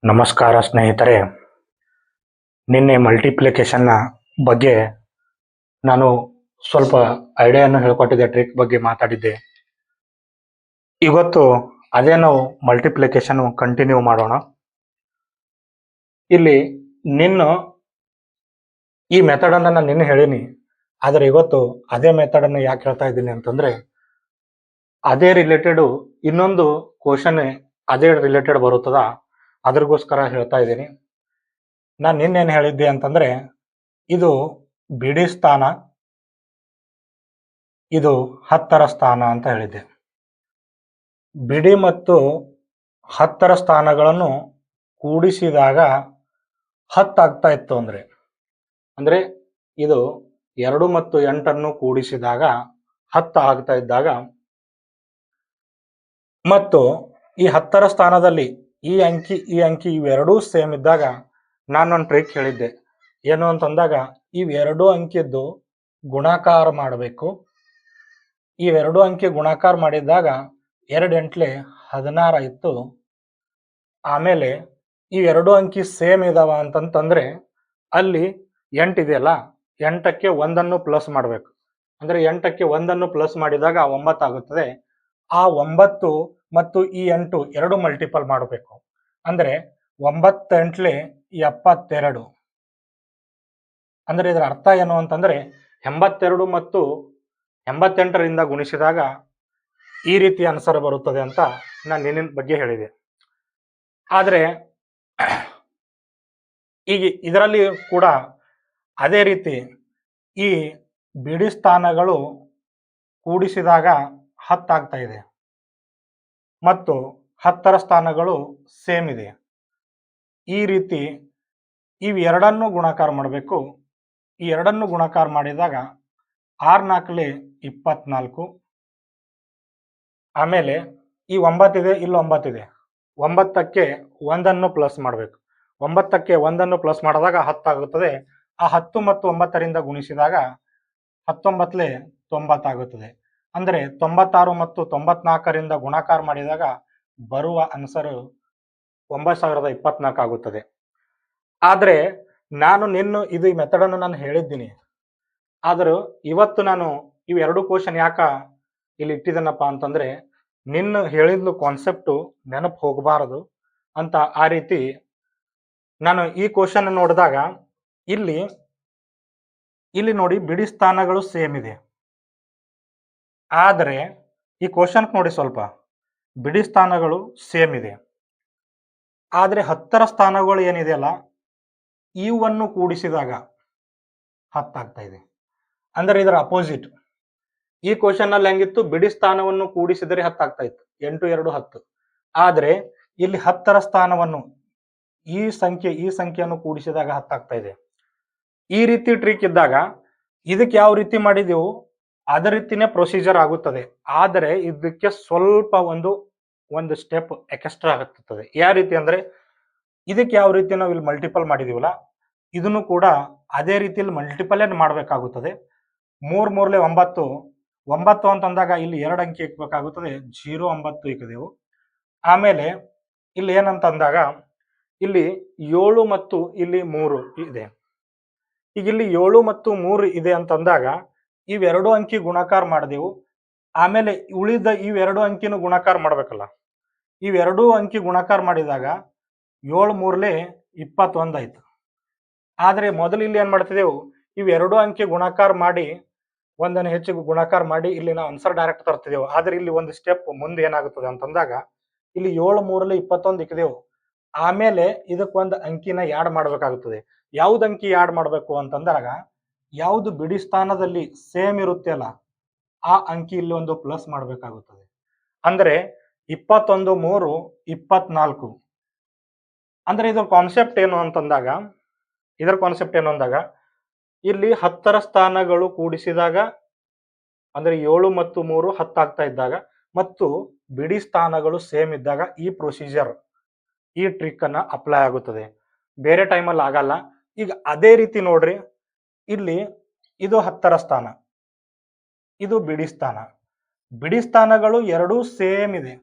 ನಮಸ್ಕಾರ ಸ್ನೇಹಿತರೆ. ನಿನ್ನೆ ಮಲ್ಟಿಪ್ಲಿಕೇಶನ್ನ ಬಗ್ಗೆ ನಾನು ಸ್ವಲ್ಪ ಐಡಿಯಾವನ್ನು ಹೇಳ್ಕೊಟ್ಟಿದ್ದೆ, ಟ್ರಿಕ್ ಬಗ್ಗೆ ಮಾತಾಡಿದ್ದೆ. ಇವತ್ತು ಅದೇ ನಾವು ಮಲ್ಟಿಪ್ಲಿಕೇಶನ್ ಕಂಟಿನ್ಯೂ ಮಾಡೋಣ. ಇಲ್ಲಿ ಈ ಮೆಥಡನ್ನು ನಾನು ನಿನ್ನೆ ಹೇಳೀನಿ, ಆದರೆ ಇವತ್ತು ಅದೇ ಮೆಥಡನ್ನು ಯಾಕೆ ಹೇಳ್ತಾ ಇದ್ದೀನಿ ಅಂತಂದರೆ, ಅದೇ ರಿಲೇಟೆಡು ಇನ್ನೊಂದು ಕ್ವಶನ್ ಅದೇ ರಿಲೇಟೆಡ್ ಬರುತ್ತದ, ಅದ್ರಗೋಸ್ಕರ ಹೇಳ್ತಾ ಇದ್ದೀನಿ. ನಾನು ನಿನ್ನೇನು ಹೇಳಿದ್ದೆ ಅಂತಂದರೆ, ಇದು ಬಿಡಿ ಸ್ಥಾನ, ಇದು 10ರ ಸ್ಥಾನ ಅಂತ ಹೇಳಿದ್ದೆ. ಬಿಡಿ ಮತ್ತು 10ರ ಸ್ಥಾನಗಳನ್ನು ಕೂಡಿಸಿದಾಗ 10 ಆಗ್ತಾ ಇತ್ತು. ಅಂದರೆ ಇದು 2 ಮತ್ತು 8 ಕೂಡಿಸಿದಾಗ 10 ಆಗ್ತಾ ಇದ್ದಾಗ, ಮತ್ತು ಈ 10ರ ಸ್ಥಾನದಲ್ಲಿ ಈ ಅಂಕಿ ಇವೆರಡೂ ಸೇಮ್ ಇದ್ದಾಗ ನಾನೊಂದು ಟ್ರಿಕ್ ಹೇಳಿದ್ದೆ. ಏನು ಅಂತಂದಾಗ, ಇವೆರಡೂ ಅಂಕಿದ್ದು ಗುಣಾಕಾರ ಮಾಡಬೇಕು. ಇವೆರಡು ಅಂಕಿ ಗುಣಾಕಾರ ಮಾಡಿದಾಗ 2 ಎಂಟ್ಲೆ 16 ಆಯಿತು. ಆಮೇಲೆ ಇವೆರಡು ಅಂಕಿ ಸೇಮ್ ಇದಾವ ಅಂತಂತಂದ್ರೆ ಅಲ್ಲಿ 8 ಇದೆಯಲ್ಲ, 8ಕ್ಕೆ 1 ಪ್ಲಸ್ ಮಾಡಬೇಕು. ಅಂದರೆ 8ಕ್ಕೆ 1 ಪ್ಲಸ್ ಮಾಡಿದಾಗ 9 ಆಗುತ್ತದೆ. ಆ 9 ಮತ್ತು ಈ 8 ಎರಡು ಮಲ್ಟಿಪಲ್ ಮಾಡಬೇಕು. ಅಂದರೆ 9 ಎಂಟ್ಲೆ 72. ಅಂದರೆ ಇದರ ಅರ್ಥ ಏನು ಅಂತಂದ್ರೆ, 82 ಮತ್ತು 88ರಿಂದ ಗುಣಿಸಿದಾಗ ಈ ರೀತಿ ಆನ್ಸರ್ ಬರುತ್ತದೆ ಅಂತ ನಾನು ನಿನ್ನಿನ ಬಗ್ಗೆ ಹೇಳಿದೆ. ಆದರೆ ಈಗ ಇದರಲ್ಲಿ ಕೂಡ ಅದೇ ರೀತಿ ಈ ಬಿಡಿ ಸ್ಥಾನಗಳು ಕೂಡಿಸಿದಾಗ 10 ಆಗ್ತಾ ಇದೆ ಮತ್ತು 10ರ ಸ್ಥಾನಗಳು ಸೇಮ್ ಇದೆ. ಈ ರೀತಿ ಇವೆರಡನ್ನು ಗುಣಾಕಾರ ಮಾಡಬೇಕು. ಈ ಎರಡನ್ನು ಗುಣಾಕಾರ ಮಾಡಿದಾಗ 6 4 24. ಆಮೇಲೆ ಈ 9 ಇದೆ, ಇಲ್ಲಿ 9 ಇದೆ. 9ಕ್ಕೆ 1 ಪ್ಲಸ್ ಮಾಡಬೇಕು. 9ಕ್ಕೆ 1 ಪ್ಲಸ್ ಮಾಡಿದಾಗ 10 ಆಗುತ್ತದೆ. ಆ 10 ಮತ್ತು 9ರಿಂದ ಗುಣಿಸಿದಾಗ 19 90 ಆಗುತ್ತದೆ. ಅಂದರೆ 96 ಮತ್ತು 94ರಿಂದ ಗುಣಾಕಾರ ಮಾಡಿದಾಗ ಬರುವ ಆನ್ಸರ್ 9024 ಆಗುತ್ತದೆ. ಆದರೆ ನಾನು ಈ ಮೆಥಡನ್ನು ನಾನು ಹೇಳಿದ್ದೀನಿ. ಆದರೂ ಇವತ್ತು ನಾನು ಇವೆರಡು ಕ್ವಶನ್ ಯಾಕ ಇಲ್ಲಿ ಇಟ್ಟಿದ್ದೇನಪ್ಪ ಅಂತಂದ್ರೆ, ನಿನ್ನ ಹೇಳಿದ್ಲು ಕಾನ್ಸೆಪ್ಟು ನೆನಪು ಹೋಗಬಾರದು ಅಂತ. ಆ ರೀತಿ ನಾನು ಈ ಕ್ವಶನ್ ನೋಡಿದಾಗ ಇಲ್ಲಿ ನೋಡಿ, ಬಿಡಿ ಸ್ಥಾನಗಳು ಸೇಮ್ ಇದೆ. ಆದರೆ ಈ ಕ್ವಶನ್ ನೋಡಿ, ಸ್ವಲ್ಪ ಬಿಡಿ ಸ್ಥಾನಗಳು ಸೇಮ್ ಇದೆ, ಆದರೆ 10ರ ಸ್ಥಾನಗಳು ಏನಿದೆಯಲ್ಲ, ಇವನ್ನು ಕೂಡಿಸಿದಾಗ 10 ಆಗ್ತಾ ಇದೆ. ಅಂದರೆ ಇದರ ಅಪೋಸಿಟ್. ಈ ಕ್ವಶನ್ ಅಲ್ಲಿ ಹೆಂಗಿತ್ತು, ಬಿಡಿ ಸ್ಥಾನವನ್ನು ಕೂಡಿಸಿದರೆ 10 ಆಗ್ತಾ ಇತ್ತು, 8 2 10. ಆದರೆ ಇಲ್ಲಿ 10ರ ಸ್ಥಾನವನ್ನು ಈ ಸಂಖ್ಯೆಯನ್ನು ಕೂಡಿಸಿದಾಗ 10 ಆಗ್ತಾ ಇದೆ. ಈ ರೀತಿ ಟ್ರಿಕ್ ಇದ್ದಾಗ ಇದಕ್ಕೆ ಯಾವ ರೀತಿ ಮಾಡಿದೆವು ಅದೇ ರೀತಿನೇ ಪ್ರೊಸೀಜರ್ ಆಗುತ್ತದೆ. ಆದರೆ ಇದಕ್ಕೆ ಸ್ವಲ್ಪ ಒಂದು ಸ್ಟೆಪ್ ಎಕ್ಸ್ಟ್ರಾ ಆಗುತ್ತದೆ. ಯಾವ ರೀತಿ ಅಂದ್ರೆ, ಇದಕ್ಕೆ ಯಾವ ರೀತಿ ನಾವು ಇಲ್ಲಿ ಮಲ್ಟಿಪಲ್ ಮಾಡಿದೀವಲ್ಲ, ಇದನ್ನು ಕೂಡ ಅದೇ ರೀತಿಯಲ್ಲಿ ಮಲ್ಟಿಪಲ್ ಮಾಡಬೇಕಾಗುತ್ತದೆ. 3 3 9. 9 ಅಂತಂದಾಗ ಇಲ್ಲಿ 2 ಅಂಕಿ ಇಕ್ಬೇಕಾಗುತ್ತದೆ. 0 9 ಇಕ್ಕಿದೆವು. ಆಮೇಲೆ ಇಲ್ಲಿ ಏನಂತಂದಾಗ, ಇಲ್ಲಿ 7 ಮತ್ತು ಇಲ್ಲಿ 3 ಇದೆ. ಈಗ ಇಲ್ಲಿ 7 ಮತ್ತು 3 ಇದೆ ಅಂತಂದಾಗ ಇವೆರಡು ಅಂಕಿ ಗುಣಾಕಾರ ಮಾಡಿದೆವು. ಆಮೇಲೆ ಉಳಿದ ಇವೆರಡು ಅಂಕಿನೂ ಗುಣಾಕಾರ ಮಾಡ್ಬೇಕಲ್ಲ. ಇವೆರಡೂ ಅಂಕಿ ಗುಣಾಕಾರ ಮಾಡಿದಾಗ 7 3 21 ಆಯ್ತು. ಆದರೆ ಮೊದಲು ಇಲ್ಲಿ ಏನ್ ಮಾಡ್ತಿದ್ದೆವು, ಇವೆರಡು ಅಂಕಿ ಗುಣಾಕಾರ ಮಾಡಿ ಒಂದನ್ನು ಹೆಚ್ಚಿಗೆ ಗುಣಾಕಾರ ಮಾಡಿ ಇಲ್ಲಿ ನಾವು ಆನ್ಸರ್ ಡೈರೆಕ್ಟ್ ತರ್ತಿದ್ದೆವು. ಆದ್ರೆ ಇಲ್ಲಿ ಒಂದು ಸ್ಟೆಪ್ ಮುಂದೆ ಏನಾಗುತ್ತದೆ ಅಂತಂದಾಗ, ಇಲ್ಲಿ 7 3 21 ಇಕ್ಕಿದೆವು. ಆಮೇಲೆ ಇದಕ್ಕೊಂದು ಅಂಕಿನ ಯಾಡ್ ಮಾಡಬೇಕಾಗುತ್ತದೆ. ಯಾವ್ದು ಅಂಕಿ ಯಾಡ್ ಮಾಡಬೇಕು ಅಂತಂದಾಗ, ಯಾವುದು ಬಿಡಿ ಸ್ಥಾನದಲ್ಲಿ ಸೇಮ್ ಇರುತ್ತೆ ಅಲ್ಲ, ಆ ಅಂಕಿ ಇಲ್ಲಿ ಒಂದು ಪ್ಲಸ್ ಮಾಡಬೇಕಾಗುತ್ತದೆ. ಅಂದ್ರೆ 21 3 24. ಅಂದ್ರೆ ಇದರ ಕಾನ್ಸೆಪ್ಟ್ ಏನು ಅಂತಂದಾಗ, ಇಲ್ಲಿ 10ರ ಸ್ಥಾನಗಳು ಕೂಡಿಸಿದಾಗ ಅಂದ್ರೆ 7 ಮತ್ತು 3 10 ಆಗ್ತಾ ಇದ್ದಾಗ, ಮತ್ತು ಬಿಡಿ ಸ್ಥಾನಗಳು ಸೇಮ್ ಇದ್ದಾಗ ಈ ಪ್ರೊಸೀಜರ್, ಈ ಟ್ರಿಕ್ ಅನ್ನ ಅಪ್ಲೈ ಆಗುತ್ತದೆ. ಬೇರೆ ಟೈಮಲ್ಲಿ ಆಗಲ್ಲ. ಈಗ ಅದೇ ರೀತಿ ನೋಡ್ರಿ, ಇಲ್ಲಿ ಇದು 10ರ ಸ್ಥಾನ, ಇದು ಬಿಡಿ ಸ್ಥಾನ. ಬಿಡಿ ಸ್ಥಾನಗಳು ಎರಡೂ ಸೇಮ್ ಇದೆ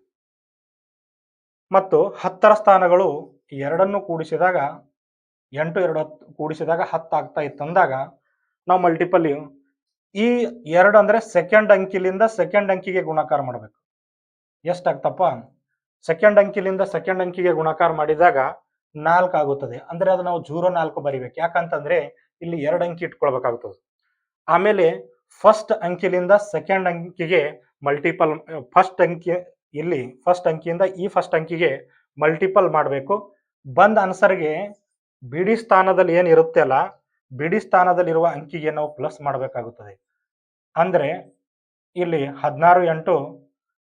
ಮತ್ತು 10ರ ಸ್ಥಾನಗಳು ಎರಡನ್ನು ಕೂಡಿಸಿದಾಗ 8 2 10 ಕೂಡಿಸಿದಾಗ 10 ಆಗ್ತಾ ಇತ್ತಂದಾಗ ನಾವು ಮಲ್ಟಿಪಲ್ ಈ 2 ಅಂದ್ರೆ ಸೆಕೆಂಡ್ ಅಂಕಿಲಿಂದ ಸೆಕೆಂಡ್ ಅಂಕಿಗೆ ಗುಣಾಕಾರ ಮಾಡಬೇಕು. ಎಷ್ಟಾಗ್ತಪ್ಪ? ಸೆಕೆಂಡ್ ಅಂಕಿಲಿಂದ ಸೆಕೆಂಡ್ ಅಂಕಿಗೆ ಗುಣಾಕಾರ ಮಾಡಿದಾಗ 4 ಆಗುತ್ತದೆ. ಅಂದ್ರೆ ಅದು ನಾವು 04 ಬರಿಬೇಕು. ಯಾಕಂತಂದ್ರೆ ಇಲ್ಲಿ 2 ಅಂಕಿ ಇಟ್ಕೊಳ್ಬೇಕಾಗುತ್ತದೆ. ಆಮೇಲೆ ಫಸ್ಟ್ ಅಂಕಿಲಿಂದ ಸೆಕೆಂಡ್ ಅಂಕಿಗೆ ಮಲ್ಟಿಪಲ್, ಫಸ್ಟ್ ಅಂಕಿ ಇಲ್ಲಿ ಫಸ್ಟ್ ಅಂಕಿಯಿಂದ ಈ ಫಸ್ಟ್ ಅಂಕಿಗೆ ಮಲ್ಟಿಪಲ್ ಮಾಡಬೇಕು. ಬಂದ ಆನ್ಸರ್ಗೆ ಬಿಡಿ ಸ್ಥಾನದಲ್ಲಿ ಏನಿರುತ್ತೆ ಅಲ್ಲ, ಬಿಡಿ ಸ್ಥಾನದಲ್ಲಿರುವ ಅಂಕಿಗೆ ನಾವು ಪ್ಲಸ್ ಮಾಡಬೇಕಾಗುತ್ತದೆ. ಅಂದ್ರೆ ಇಲ್ಲಿ 16 8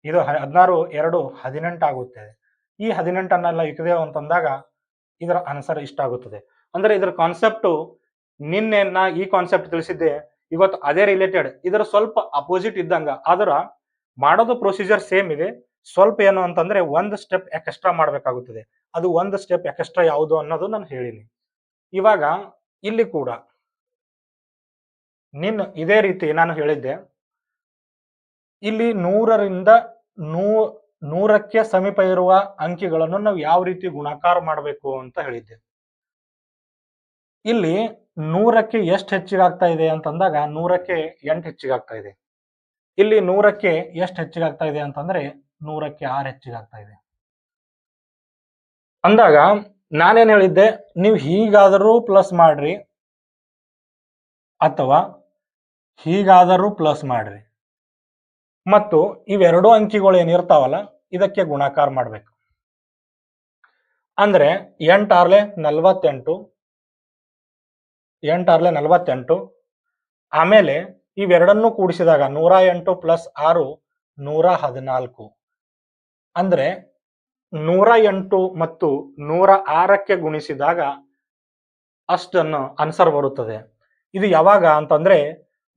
ಇದು 16 2 18 ಆಗುತ್ತದೆ. ಈ 18 ಇಕ್ಕಿದೆವು ಅಂತಂದಾಗ ಇದರ ಆನ್ಸರ್ ಇಷ್ಟ ಆಗುತ್ತದೆ. ಅಂದ್ರೆ ಇದರ ಕಾನ್ಸೆಪ್ಟು ನಿನ್ನೆ ನಾ ಈ ಕಾನ್ಸೆಪ್ಟ್ ತಿಳಿಸಿದ್ದೆ, ಇವತ್ತು ಅದೇ ರಿಲೇಟೆಡ್, ಇದರ ಸ್ವಲ್ಪ ಅಪೋಸಿಟ್ ಇದ್ದಂಗ, ಅದರ ಮಾಡೋದು ಪ್ರೊಸೀಜರ್ ಸೇಮ್ ಇದೆ. ಸ್ವಲ್ಪ ಏನು ಅಂತಂದ್ರೆ ಒಂದು ಸ್ಟೆಪ್ ಎಕ್ಸ್ಟ್ರಾ ಮಾಡಬೇಕಾಗುತ್ತದೆ. ಅದು ಒಂದು ಸ್ಟೆಪ್ ಎಕ್ಸ್ಟ್ರಾ ಯಾವುದು ಅನ್ನೋದು ನಾನು ಹೇಳಿನಿ. ಇವಾಗ ಇಲ್ಲಿ ಕೂಡ ಇದೇ ರೀತಿ ನಾನು ಹೇಳಿದ್ದೆ, ಇಲ್ಲಿ 100ರಿಂದ 100ಕ್ಕೆ ಸಮೀಪ ಇರುವ ಅಂಕಿಗಳನ್ನು ನಾವು ಯಾವ ರೀತಿ ಗುಣಾಕಾರ ಮಾಡಬೇಕು ಅಂತ ಹೇಳಿದ್ದೆ. ಇಲ್ಲಿ 100ಕ್ಕೆ ಎಷ್ಟು ಹೆಚ್ಚಿಗೆ ಆಗ್ತಾ ಇದೆ ಅಂತಂದಾಗ 100ಕ್ಕೆ 8 ಹೆಚ್ಚಿಗೆ ಆಗ್ತಾ ಇದೆ. ಇಲ್ಲಿ 100ಕ್ಕೆ ಎಷ್ಟು ಹೆಚ್ಚಿಗೆ ಆಗ್ತಾ ಇದೆ ಅಂತಂದ್ರೆ 100ಕ್ಕೆ 6 ಹೆಚ್ಚಿಗೆ ಆಗ್ತಾ ಇದೆ. ಅಂದಾಗ ನಾನೇನ್ ಹೇಳಿದ್ದೆ, ನೀವು ಹೀಗಾದರೂ ಪ್ಲಸ್ ಮಾಡ್ರಿ ಅಥವಾ ಹೀಗಾದರೂ ಪ್ಲಸ್ ಮಾಡ್ರಿ, ಮತ್ತು ಇವೆರಡೂ ಅಂಕಿಗಳು ಏನಿರ್ತಾವಲ್ಲ ಇದಕ್ಕೆ ಗುಣಾಕಾರ ಮಾಡ್ಬೇಕು. ಅಂದ್ರೆ 8 6 48, 8 6 48, ಆಮೇಲೆ ಇವೆರಡನ್ನು ಕೂಡಿಸಿದಾಗ 108 ಪ್ಲಸ್ 6 114. ಅಂದ್ರೆ 108 ಮತ್ತು 106ಕ್ಕೆ ಗುಣಿಸಿದಾಗ ಅಷ್ಟನ್ನು ಆನ್ಸರ್ ಬರುತ್ತದೆ. ಇದು ಯಾವಾಗ ಅಂತಂದ್ರೆ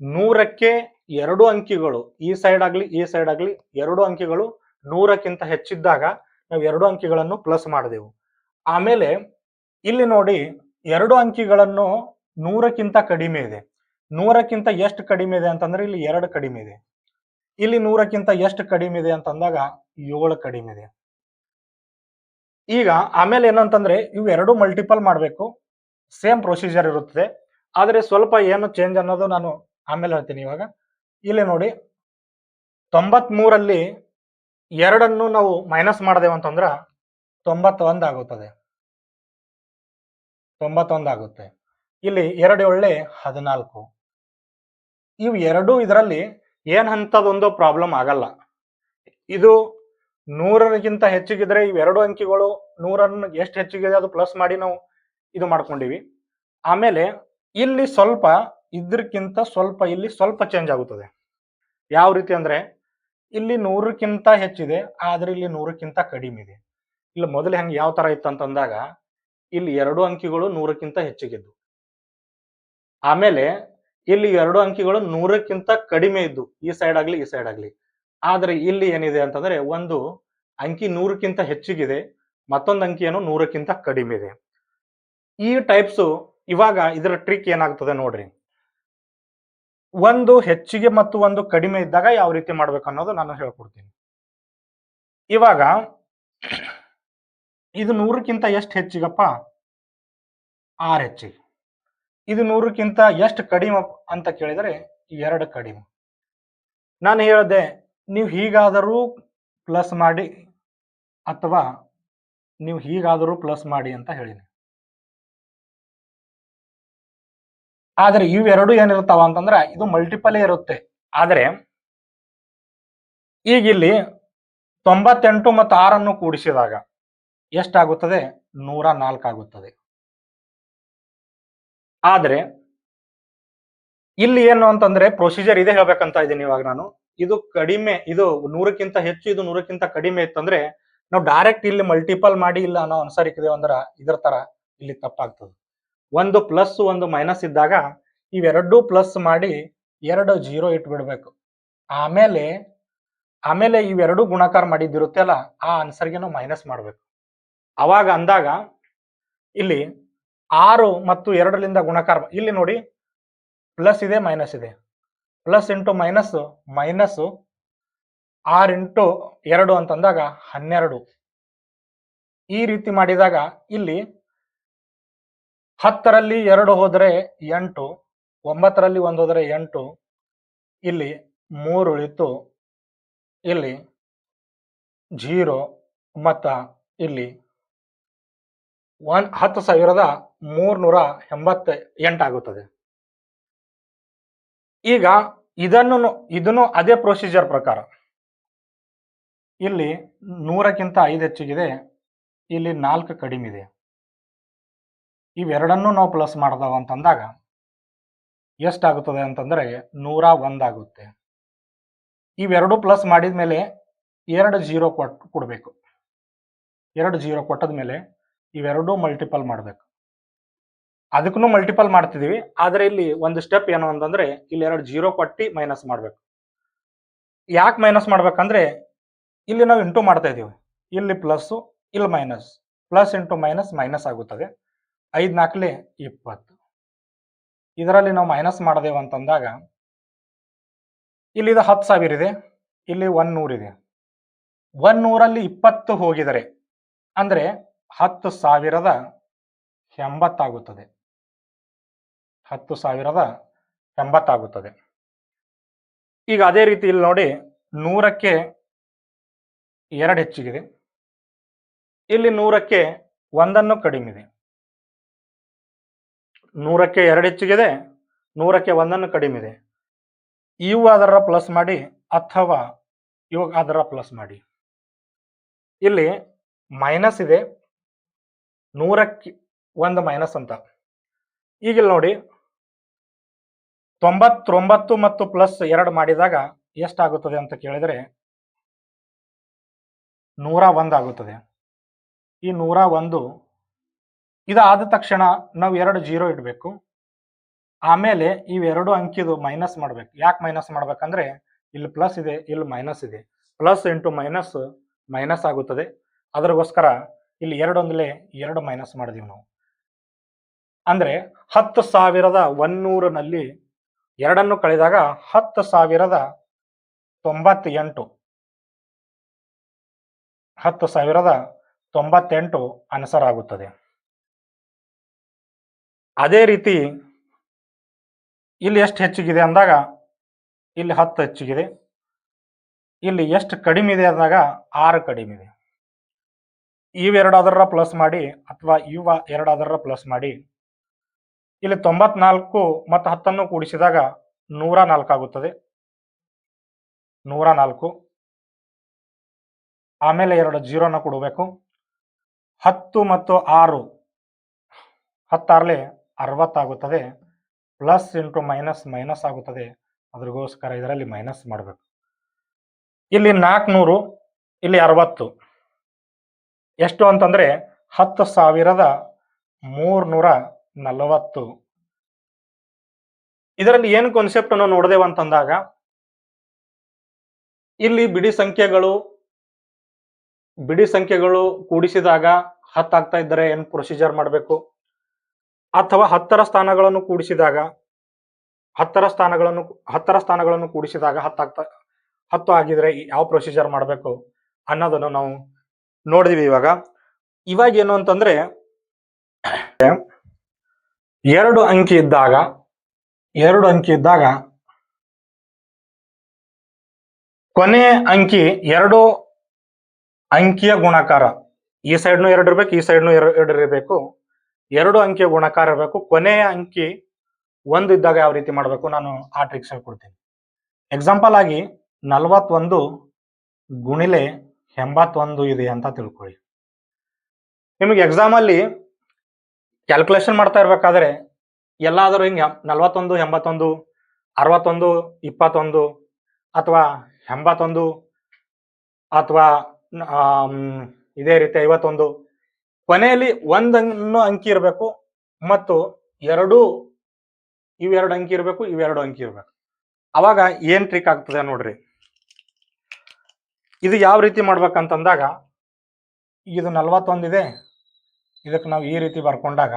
100ಕ್ಕೆ 2 ಅಂಕಿಗಳು ಈ ಸೈಡ್ ಆಗ್ಲಿ ಈ ಸೈಡ್ ಆಗ್ಲಿ 2 ಅಂಕಿಗಳು 100ಕ್ಕಿಂತ ಹೆಚ್ಚಿದ್ದಾಗ ನಾವು 2 ಅಂಕಿಗಳನ್ನು ಪ್ಲಸ್ ಮಾಡಿದೆವು. ಆಮೇಲೆ ಇಲ್ಲಿ ನೋಡಿ 2 ಅಂಕಿಗಳನ್ನು 100ಕ್ಕಿಂತ ಕಡಿಮೆ ಇದೆ. 100ಕ್ಕಿಂತ ಎಷ್ಟು ಕಡಿಮೆ ಇದೆ ಅಂತಂದ್ರೆ ಇಲ್ಲಿ 2 ಕಡಿಮೆ ಇದೆ. ಇಲ್ಲಿ 100ಕ್ಕಿಂತ ಎಷ್ಟು ಕಡಿಮೆ ಇದೆ ಅಂತಂದಾಗ 7 ಕಡಿಮೆ ಇದೆ. ಈಗ ಆಮೇಲೆ ಏನಂತಂದ್ರೆ ಇವೆರಡು ಮಲ್ಟಿಪಲ್ ಮಾಡಬೇಕು. ಸೇಮ್ ಪ್ರೊಸೀಜರ್ ಇರುತ್ತದೆ, ಆದರೆ ಸ್ವಲ್ಪ ಏನು ಚೇಂಜ್ ಅನ್ನೋದು ನಾನು ಆಮೇಲೆ ಹೇಳ್ತೀನಿ. ಇವಾಗ ಇಲ್ಲಿ ನೋಡಿ 93ರಲ್ಲಿ 2ಅನ್ನು ನಾವು ಮೈನಸ್ ಮಾಡಿದೆವು ಅಂತಂದ್ರ 91 ಆಗುತ್ತದೆ. 91 ಆಗುತ್ತೆ. ಇಲ್ಲಿ 2 7 14. ಇವು ಎರಡು ಇದರಲ್ಲಿ ಏನ್ ಅಂತದೊಂದು ಪ್ರಾಬ್ಲಮ್ ಆಗಲ್ಲ. ಇದು 100ಕ್ಕಿಂತ ಹೆಚ್ಚಿಗಿದ್ರೆ ಇವೆರಡು ಅಂಕಿಗಳು 100ಅನ್ನು ಎಷ್ಟು ಹೆಚ್ಚಿಗಿದೆ ಅದು ಪ್ಲಸ್ ಮಾಡಿ ನಾವು ಇದು ಮಾಡ್ಕೊಂಡಿವಿ. ಆಮೇಲೆ ಇಲ್ಲಿ ಸ್ವಲ್ಪ ಇದ್ರಕ್ಕಿಂತ ಸ್ವಲ್ಪ ಇಲ್ಲಿ ಸ್ವಲ್ಪ ಚೇಂಜ್ ಆಗುತ್ತದೆ. ಯಾವ ರೀತಿ ಅಂದ್ರೆ ಇಲ್ಲಿ 100ಕ್ಕಿಂತ ಹೆಚ್ಚಿದೆ, ಆದ್ರೆ ಇಲ್ಲಿ 100ಕ್ಕಿಂತ ಕಡಿಮೆ ಇದೆ. ಇಲ್ಲಿ ಮೊದಲು ಹೆಂಗೆ ಯಾವ ತರ ಇತ್ತು ಅಂತಂದಾಗ ಇಲ್ಲಿ 2 ಅಂಕಿಗಳು 100ಕ್ಕಿಂತ ಹೆಚ್ಚಿಗಿದ್ದು, ಆಮೇಲೆ ಇಲ್ಲಿ 2 ಅಂಕಿಗಳು 100ಕ್ಕಿಂತ ಕಡಿಮೆ ಇದ್ದು ಈ ಸೈಡ್ ಆಗ್ಲಿ ಈ ಸೈಡ್ ಆಗ್ಲಿ. ಆದ್ರೆ ಇಲ್ಲಿ ಏನಿದೆ ಅಂತಂದ್ರೆ ಒಂದು ಅಂಕಿ 100ಕ್ಕಿಂತ ಹೆಚ್ಚಿಗಿದೆ, ಮತ್ತೊಂದು ಅಂಕಿ ಏನು 100ಕ್ಕಿಂತ ಕಡಿಮೆ ಇದೆ. ಈ ಟೈಪ್ಸ್ ಇವಾಗ ಇದರ ಟ್ರಿಕ್ ಏನಾಗ್ತದೆ ನೋಡ್ರಿ. ಒಂದು ಹೆಚ್ಚಿಗೆ ಮತ್ತು ಒಂದು ಕಡಿಮೆ ಇದ್ದಾಗ ಯಾವ ರೀತಿ ಮಾಡ್ಬೇಕು ಅನ್ನೋದು ನಾನು ಹೇಳ್ಕೊಡ್ತೀನಿ. ಇವಾಗ ಇದು 100ಕ್ಕಿಂತ ಎಷ್ಟು ಹೆಚ್ಚಿಗಪ್ಪ? 6 ಹೆಚ್ಚಿಗೆ. ಇದು 100ಕ್ಕಿಂತ ಎಷ್ಟು ಕಡಿಮೆ ಅಂತ ಕೇಳಿದರೆ 2 ಕಡಿಮೆ. ನಾನು ಹೇಳಿದೆ ನೀವು ಹೀಗಾದರೂ ಪ್ಲಸ್ ಮಾಡಿ ಅಥವಾ ನೀವು ಹೀಗಾದರೂ ಪ್ಲಸ್ ಮಾಡಿ ಅಂತ ಹೇಳಿನಿ. ಆದ್ರೆ ಇವೆರಡು ಏನಿರ್ತಾವ ಅಂತಂದ್ರೆ ಇದು ಮಲ್ಟಿಪಲ್ ಇರುತ್ತೆ. ಆದ್ರೆ ಈಗ ಇಲ್ಲಿ 98 ಮತ್ತು 6ಅನ್ನು ಕೂಡಿಸಿದಾಗ ಎಷ್ಟಾಗುತ್ತದೆ? 104 ಆಗುತ್ತದೆ. ಆದ್ರೆ ಇಲ್ಲಿ ಏನು ಅಂತಂದ್ರೆ ಪ್ರೊಸೀಜರ್ ಇದೆ ಹೇಳ್ಬೇಕಂತ ಇದ್ದೀನಿ ಇವಾಗ ನಾನು. ಇದು ಕಡಿಮೆ, ಇದು 100ಕ್ಕಿಂತ ಹೆಚ್ಚು, ಇದು 100ಕ್ಕಿಂತ ಕಡಿಮೆ ಇತ್ತಂದ್ರೆ ನಾವು ಡೈರೆಕ್ಟ್ ಇಲ್ಲಿ ಮಲ್ಟಿಪಲ್ ಮಾಡಿ ಇಲ್ಲ ನಾವು ಆನ್ಸರ್ ಇಕ್ಕಿದೇವು ಅಂದ್ರೆ ಇದ್ರ ತರ ಇಲ್ಲಿ ತಪ್ಪಾಗ್ತದೆ. ಒಂದು ಪ್ಲಸ್ ಒಂದು ಮೈನಸ್ ಇದ್ದಾಗ ಇವೆರಡು ಪ್ಲಸ್ ಮಾಡಿ 2 0 ಇಟ್ಬಿಡ್ಬೇಕು. ಆಮೇಲೆ ಇವೆರಡು ಗುಣಾಕಾರ ಮಾಡಿದ್ದಿರುತ್ತೆ ಅಲ್ಲ, ಆ ಆನ್ಸರ್ಗೆ ನಾವು ಮೈನಸ್ ಮಾಡ್ಬೇಕು. ಅವಾಗ ಅಂದಾಗ ಇಲ್ಲಿ 6 ಮತ್ತು 2ರಿಂದ ಗುಣಾಕಾರ, ಇಲ್ಲಿ ನೋಡಿ ಪ್ಲಸ್ ಇದೆ ಮೈನಸ್ ಇದೆ, plus into minus minus 6 into 2 ಅಂತಂದಾಗ 12. ಈ ರೀತಿ ಮಾಡಿದಾಗ ಇಲ್ಲಿ 10ರಲ್ಲಿ 2 ಹೋದರೆ 8, 9ರಲ್ಲಿ 1 ಹೋದರೆ 8, ಇಲ್ಲಿ 3 ಉಳಿತು, ಇಲ್ಲಿ 0 ಮತ್ತ ಇಲ್ಲಿ 10,388 ಆಗುತ್ತದೆ. ಈಗ ಇದನ್ನು ಅದೇ ಪ್ರೊಸೀಜರ್ ಪ್ರಕಾರ ಇಲ್ಲಿ 100ಕ್ಕಿಂತ 5 ಹೆಚ್ಚಿಗಿದೆ, ಇಲ್ಲಿ 4 ಕಡಿಮೆ ಇದೆ. ಇವೆರಡನ್ನೂ ನಾವು ಪ್ಲಸ್ ಮಾಡ್ದಾವ ಅಂತಂದಾಗ ಎಷ್ಟಾಗುತ್ತದೆ ಅಂತಂದ್ರೆ 101 ಆಗುತ್ತೆ. ಇವೆರಡು ಪ್ಲಸ್ ಮಾಡಿದ ಮೇಲೆ 2 0 ಕೊಡಬೇಕು. 2 0 ಕೊಟ್ಟದ ಮೇಲೆ ಇವೆರಡೂ ಮಲ್ಟಿಪಲ್ ಮಾಡಬೇಕು. ಅದಕ್ಕೂ ಮಲ್ಟಿಪಲ್ ಮಾಡ್ತಿದೀವಿ, ಆದ್ರೆ ಇಲ್ಲಿ ಒಂದು ಸ್ಟೆಪ್ ಏನು ಅಂತಂದ್ರೆ ಇಲ್ಲಿ 2 0 ಕೊಟ್ಟು ಮೈನಸ್ ಮಾಡ್ಬೇಕು. ಯಾಕೆ ಮೈನಸ್ ಮಾಡ್ಬೇಕಂದ್ರೆ ಇಲ್ಲಿ ನಾವು ಇಂಟು ಮಾಡ್ತಾ ಇದೀವಿ, ಇಲ್ಲಿ ಪ್ಲಸ್ ಇಲ್ಲಿ minus, plus into minus minus ಆಗುತ್ತದೆ. 5 4 20. ಇದರಲ್ಲಿ ನಾವು ಮೈನಸ್ ಮಾಡದೇವು ಅಂತಂದಾಗ ಇಲ್ಲಿ ಇದು 10,000 ಇದೆ, ಇಲ್ಲಿ 100 ಇದೆ. 100ರಲ್ಲಿ 20 ಹೋಗಿದರೆ ಅಂದ್ರೆ 10,080 ಆಗುತ್ತದೆ. 10,080 ಆಗುತ್ತದೆ. ಈಗ ಅದೇ ರೀತಿ ಇಲ್ಲಿ ನೋಡಿ 100ಕ್ಕೆ 2 ಹೆಚ್ಚಿಗಿದೆ, ಇಲ್ಲಿ 100ಕ್ಕೆ 1 ಕಡಿಮೆ ಇದೆ. 100ಕ್ಕೆ 2 ಹೆಚ್ಚಿಗಿದೆ, 100ಕ್ಕೆ 1 ಕಡಿಮೆ ಇದೆ. ಇವು ಅದರ ಪ್ಲಸ್ ಮಾಡಿ ಅಥವಾ ಇವಾಗ ಅದರ ಪ್ಲಸ್ ಮಾಡಿ. ಇಲ್ಲಿ ಮೈನಸ್ ಇದೆ, 100ಕ್ಕೆ 1 ಮೈನಸ್ ಅಂತ. ಈಗ ಇಲ್ಲಿ ನೋಡಿ 99 ಮತ್ತು ಪ್ಲಸ್ 2 ಮಾಡಿದಾಗ ಎಷ್ಟಾಗುತ್ತದೆ ಅಂತ ಕೇಳಿದರೆ 101 ಆಗುತ್ತದೆ. ಈ 101 ಇದಾದ ತಕ್ಷಣ ನಾವು 2 0 ಇಡಬೇಕು. ಆಮೇಲೆ ಇವೆರಡು ಅಂಕಿದು ಮೈನಸ್ ಮಾಡ್ಬೇಕು. ಯಾಕೆ ಮೈನಸ್ ಮಾಡ್ಬೇಕಂದ್ರೆ ಇಲ್ಲಿ ಪ್ಲಸ್ ಇದೆ, ಇಲ್ಲಿ ಮೈನಸ್ ಇದೆ. ಪ್ಲಸ್ ಇಂಟು ಮೈನಸ್ ಮೈನಸ್ ಆಗುತ್ತದೆ. ಅದಕ್ಕೋಸ್ಕರ ಇಲ್ಲಿ 2 ಮೈನಸ್ ಮಾಡಿದೀವಿ ನಾವು. ಅಂದ್ರೆ 10,100ನಲ್ಲಿ 2 ಕಳೆದಾಗ 10,098 10,098 ಆನ್ಸರ್ ಆಗುತ್ತದೆ. ಅದೇ ರೀತಿ ಇಲ್ಲಿ ಎಷ್ಟು ಹೆಚ್ಚಿಗಿದೆ ಅಂದಾಗ ಇಲ್ಲಿ 10 ಹೆಚ್ಚಿಗಿದೆ, ಇಲ್ಲಿ ಎಷ್ಟು ಕಡಿಮೆ ಇದೆ ಅಂದಾಗ 6 ಕಡಿಮೆ ಇದೆ. ಇವೆರಡು ಅದರ ಪ್ಲಸ್ ಮಾಡಿ ಅಥವಾ ಇವ ಎರಡು ಅದರ ಪ್ಲಸ್ ಮಾಡಿ ಇಲ್ಲಿ 94 ಮತ್ತು 10 ಕೂಡಿಸಿದಾಗ 104 ಆಗುತ್ತದೆ. 104. ಆಮೇಲೆ 2 0ನ ಕೊಡಬೇಕು. 10 ಮತ್ತು 6 16ರಲ್ಲಿ 60 ಆಗುತ್ತದೆ. ಪ್ಲಸ್ ಇಂಟು ಮೈನಸ್ ಮೈನಸ್ ಆಗುತ್ತದೆ. ಅದ್ರಗೋಸ್ಕರ ಇದರಲ್ಲಿ ಮೈನಸ್ ಮಾಡಬೇಕು. ಇಲ್ಲಿ 400, ಇಲ್ಲಿ 60 ಎಷ್ಟು ಅಂತಂದ್ರೆ 10,340. ಇದರಲ್ಲಿ ಏನು ಕಾನ್ಸೆಪ್ಟ್ ಅನ್ನು ನೋಡಿದೆವು ಅಂತಂದಾಗ ಇಲ್ಲಿ ಬಿಡಿ ಸಂಖ್ಯೆಗಳು ಕೂಡಿಸಿದಾಗ 10 ಆಗ್ತಾ ಇದ್ದರೆ ಏನು ಪ್ರೊಸೀಜರ್ ಮಾಡಬೇಕು, ಅಥವಾ 10ರ ಸ್ಥಾನಗಳನ್ನು ಕೂಡಿಸಿದಾಗ 10ರ ಸ್ಥಾನಗಳನ್ನು ಕೂಡಿಸಿದಾಗ 10 ಆಗಿದ್ರೆ ಯಾವ ಪ್ರೊಸೀಜರ್ ಮಾಡಬೇಕು ಅನ್ನೋದನ್ನು ನಾವು ನೋಡಿದ್ವಿ. ಇವಾಗ ಏನು ಅಂತಂದ್ರೆ 2 ಅಂಕಿ ಇದ್ದಾಗ ಕೊನೆ ಅಂಕಿ 2 ಅಂಕಿಯ ಗುಣಾಕಾರ, ಈ ಸೈಡ್ನು 2 ಇರ್ಬೇಕು, ಈ ಸೈಡ್ನು 2 ಇರಬೇಕು. 2 ಅಂಕಿಯ ಗುಣಾಕಾರ ಇರಬೇಕು. ಕೊನೆಯ ಅಂಕಿ 1 ಇದ್ದಾಗ ಯಾವ ರೀತಿ ಮಾಡಬೇಕು ನಾನು ಆ ಟ್ರಿಕ್ಸ್ ಹೇಳ್ಕೊಡ್ತೀನಿ. ಎಕ್ಸಾಂಪಲ್ ಆಗಿ 41 ಗುಣಿಲೆ 81 ಇದೆ ಅಂತ ತಿಳ್ಕೊಳ್ಳಿ. ನಿಮಗೆ ಎಕ್ಸಾಮ್ ಅಲ್ಲಿ ಕ್ಯಾಲ್ಕುಲೇಷನ್ ಮಾಡ್ತಾ ಇರ್ಬೇಕಾದ್ರೆ ಎಲ್ಲಾದರೂ ಹಿಂಗೆ 41 81 61 21 ಅಥವಾ 81 ಅಥವಾ ಇದೇ ರೀತಿ 51 ಕೊನೆಯಲ್ಲಿ 1 ಅಂಕಿ ಇರಬೇಕು ಮತ್ತು ಇವೆರಡು ಅಂಕಿ ಇರಬೇಕು, ಇವೆರಡು ಅಂಕಿ ಇರಬೇಕು. ಅವಾಗ ಏನ್ ಟ್ರಿಕ್ ಆಗ್ತದೆ ನೋಡ್ರಿ. ಇದು ಯಾವ ರೀತಿ ಮಾಡ್ಬೇಕಂತಂದಾಗ ಇದು 41 ಇದೆ, ಇದಕ್ಕೆ ನಾವು ಈ ರೀತಿ ಬರ್ಕೊಂಡಾಗ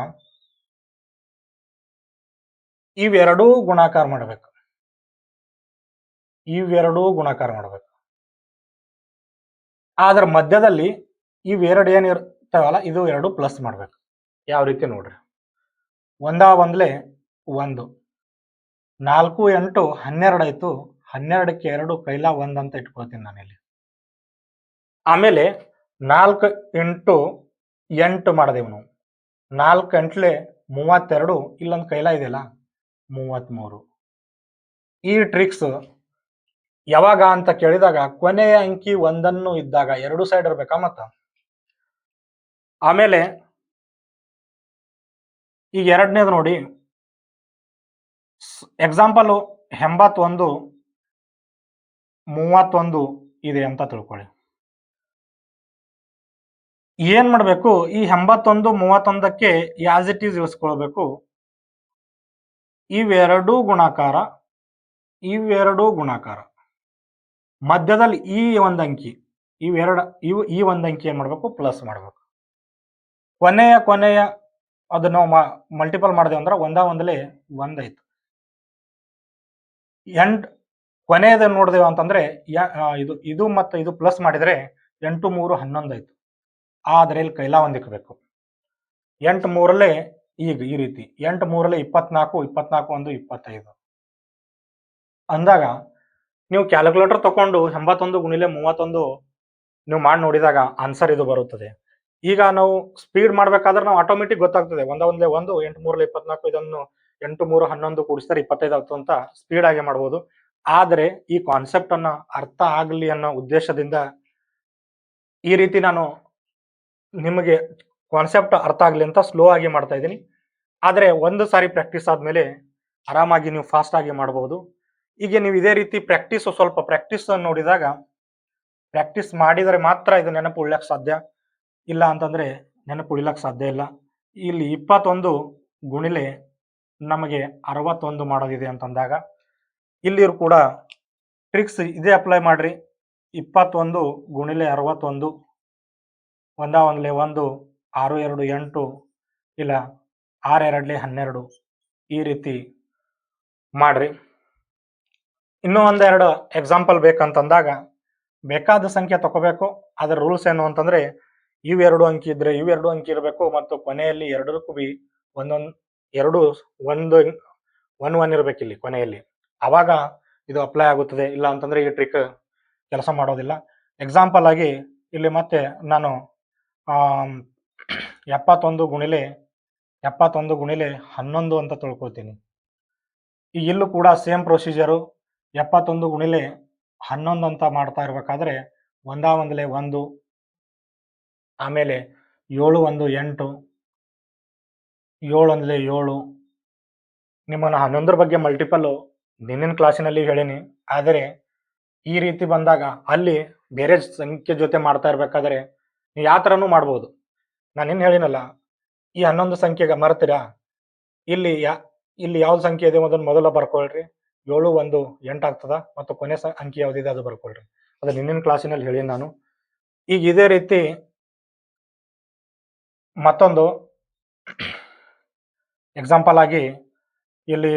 ಇವೆರಡೂ ಗುಣಾಕಾರ ಮಾಡಬೇಕು. ಆದ್ರ ಮಧ್ಯದಲ್ಲಿ ಇವೆರಡು ಏನ್ ಅಲ್ಲ, ಇದು ಎರಡು ಪ್ಲಸ್ ಮಾಡ್ಬೇಕು. ಯಾವ ರೀತಿ ನೋಡ್ರಿ, ಒಂದ್ಲೆ 1, 4 8 12 ಆಯ್ತು. 12ಕ್ಕೆ 2 ಕೈಲ 1 ಅಂತ ಇಟ್ಕೊಳ್ತೀನಿ ನಾನಿಲ್ಲಿ. ಆಮೇಲೆ 4 ಇಂಟು 8 ಮಾಡಿದೆವು ನಾವು. 4 ಎಂಟ್ಲೆ 32, ಇಲ್ಲೊಂದು ಕೈಲ ಇದೆಯಲ್ಲ 33. ಈ ಟ್ರಿಕ್ಸ್ ಯಾವಾಗ ಅಂತ ಕೇಳಿದಾಗ ಕೊನೆಯ ಅಂಕಿ 1 ಇದ್ದಾಗ 2 ಸೈಡ್ ಇರ್ಬೇಕಾ ಮತ್ತ. ಆಮೇಲೆ ಈಗ ಎರಡನೇದು ನೋಡಿ, ಎಕ್ಸಾಂಪಲ್ 81 31 ಇದೆ ಅಂತ ತಿಳ್ಕೊಳ್ಳಿ. ಏನ್ ಮಾಡ್ಬೇಕು, ಈ 81 31ಕ್ಕೆ ಆಸ್ ಇಟ್ ಈಸ್ ಇಳಿಸ್ಕೊಳ್ಬೇಕು. ಇವೆರಡೂ ಗುಣಾಕಾರ, ಮಧ್ಯದಲ್ಲಿ ಈ ಒಂದು ಅಂಕಿ, ಈ ಒಂದು ಅಂಕಿ ಏನ್ ಮಾಡ್ಬೇಕು, ಪ್ಲಸ್ ಮಾಡ್ಬೇಕು. ಕೊನೆಯ ಅದನ್ನ ಮಲ್ಟಿಪಲ್ ಮಾಡಿದೆವು ಅಂದ್ರೆ ಒಂದ್ಲೆ 1 ಆಯ್ತು. ಕೊನೆಯದ ನೋಡಿದೆವು ಅಂತಂದ್ರೆ ಇದು ಮತ್ತೆ ಇದು ಪ್ಲಸ್ ಮಾಡಿದ್ರೆ 8 3 11 ಆಯ್ತು. ಆದ್ರೆ ಇಲ್ಲಿ ಕೈಲ 1 ಇಕ್ಬೇಕು. 8 3 ಈಗ ಈ ರೀತಿ 8 3 24, 24 1 25 ಅಂದಾಗ ನೀವು ಕ್ಯಾಲ್ಕುಲೇಟರ್ ತಕೊಂಡು 81 ಗುಣಿಲೆ 31 ನೀವು ಮಾಡಿ ನೋಡಿದಾಗ ಆನ್ಸರ್ ಇದು ಬರುತ್ತದೆ. ಈಗ ನಾವು ಸ್ಪೀಡ್ ಮಾಡ್ಬೇಕಾದ್ರೆ ನಾವು ಆಟೋಮೆಟಿಕ್ ಗೊತ್ತಾಗ್ತದೆ. ಒಂದ್ಲೆ 1, 8 3 24, ಇದನ್ನು 8 3 11 ಕೂಡಿಸಿದ್ರೆ 25 ಆಗ್ತದೆ ಅಂತ ಸ್ಪೀಡ್ ಆಗಿ ಮಾಡ್ಬೋದು. ಆದ್ರೆ ಈ ಕಾನ್ಸೆಪ್ಟ್ ಅನ್ನ ಅರ್ಥ ಆಗಲಿ ಅನ್ನೋ ಉದ್ದೇಶದಿಂದ ಈ ರೀತಿ ನಾನು ನಿಮಗೆ ಕಾನ್ಸೆಪ್ಟ್ ಅರ್ಥ ಆಗ್ಲಿ ಅಂತ ಸ್ಲೋ ಆಗಿ ಮಾಡ್ತಾ ಇದ್ದೀನಿ. ಆದ್ರೆ ಒಂದು ಸಾರಿ ಪ್ರಾಕ್ಟೀಸ್ ಆದ್ಮೇಲೆ ಆರಾಮಾಗಿ ನೀವು ಫಾಸ್ಟ್ ಆಗಿ ಮಾಡಬಹುದು. ಈಗ ನೀವು ಇದೇ ರೀತಿ ಸ್ವಲ್ಪ ಪ್ರಾಕ್ಟೀಸ್ ನೋಡಿದಾಗ, ಪ್ರಾಕ್ಟೀಸ್ ಮಾಡಿದರೆ ಮಾತ್ರ ಇದು ನೆನಪು ಉಳಿಯಕ್ಕೆ ಸಾಧ್ಯ. ಇಲ್ಲ ಅಂತಂದ್ರೆ ನೆನಪು ಉಳಿಲಕ್ಕೆ ಸಾಧ್ಯ ಇಲ್ಲ. ಇಲ್ಲಿ 21 ಗುಣಿಲೆ ನಮಗೆ 61 ಮಾಡೋದಿದೆ ಅಂತಂದಾಗ ಇಲ್ಲಿಯೂ ಕೂಡ ಟ್ರಿಕ್ಸ್ ಇದೇ ಅಪ್ಲೈ ಮಾಡ್ರಿ. 21 ಗುಣಿಲೆ 61, ಒಂದ್ಲೆ 1, 6 2 8, ಇಲ್ಲ 6 2 12, ಈ ರೀತಿ ಮಾಡ್ರಿ. ಇನ್ನೂ ಒಂದೆರಡು ಎಕ್ಸಾಂಪಲ್ ಬೇಕಂತಂದಾಗ ಬೇಕಾದ ಸಂಖ್ಯೆ ತಗೋಬೇಕು. ಅದರ ರೂಲ್ಸ್ ಏನು ಅಂತಂದ್ರೆ ಇವೆರಡು ಅಂಕಿ ಇದ್ರೆ ಇವೆರಡು ಅಂಕಿ ಇರಬೇಕು, ಮತ್ತು ಕೊನೆಯಲ್ಲಿ ಎರಡಕ್ಕೂ ಬಿ ಎರಡು 1 ಇರ್ಬೇಕು ಇಲ್ಲಿ ಕೊನೆಯಲ್ಲಿ. ಅವಾಗ ಇದು ಅಪ್ಲೈ ಆಗುತ್ತದೆ. ಇಲ್ಲ ಅಂತಂದ್ರೆ ಈ ಟ್ರಿಕ್ ಕೆಲಸ ಮಾಡೋದಿಲ್ಲ. ಎಕ್ಸಾಂಪಲ್ ಆಗಿ ಇಲ್ಲಿ ಮತ್ತೆ ನಾನು 71 ಗುಣಿಲೆ 11 ಅಂತ ತಿಳ್ಕೊಳ್ತೀನಿ. ಈಗ ಇಲ್ಲೂ ಕೂಡ ಸೇಮ್ ಪ್ರೊಸೀಜರು. 71 ಗುಣಿಲೆ 11 ಅಂತ ಮಾಡ್ತಾ ಇರ್ಬೇಕಾದ್ರೆ ಒಂದ್ಲೆ 1, ಆಮೇಲೆ 7 1 8, 7 1 7. ನಿಮ್ಮನ್ನು 11 ಬಗ್ಗೆ ಮಲ್ಟಿಪಲ್ ನಿನ್ನಿನ ಕ್ಲಾಸಿನಲ್ಲಿ ಹೇಳಿನಿ. ಆದರೆ ಈ ರೀತಿ ಬಂದಾಗ ಅಲ್ಲಿ ಬೇರೆ ಸಂಖ್ಯೆ ಜೊತೆ ಮಾಡ್ತಾ ಇರ್ಬೇಕಾದ್ರೆ ನೀವು ಯಾವ ಥರನೂ ಮಾಡ್ಬೋದು. ನಾನು ಏನು ಹೇಳಿನಲ್ಲ, ಈ 11 ಸಂಖ್ಯೆಗೆ ಮರ್ತೀರಾ, ಇಲ್ಲಿ ಯಾವ್ದು ಸಂಖ್ಯೆ ಇದೆ ಮೊದಲ ಬರ್ಕೊಳ್ರಿ. 7 1 8 ಆಗ್ತದ, ಮತ್ತು ಕೊನೆ ಅಂಕಿ ಯಾವ್ದಿದೆ ಅದು ಬರ್ಕೊಳ್ರಿ. ಅದು ನಿನ್ನಿನ ಕ್ಲಾಸಿನಲ್ಲಿ ಹೇಳಿ ನಾನು. ಈಗ ಇದೇ ರೀತಿ ಮತ್ತೊಂದು ಎಕ್ಸಾಂಪಲ್ ಆಗಿ ಇಲ್ಲಿ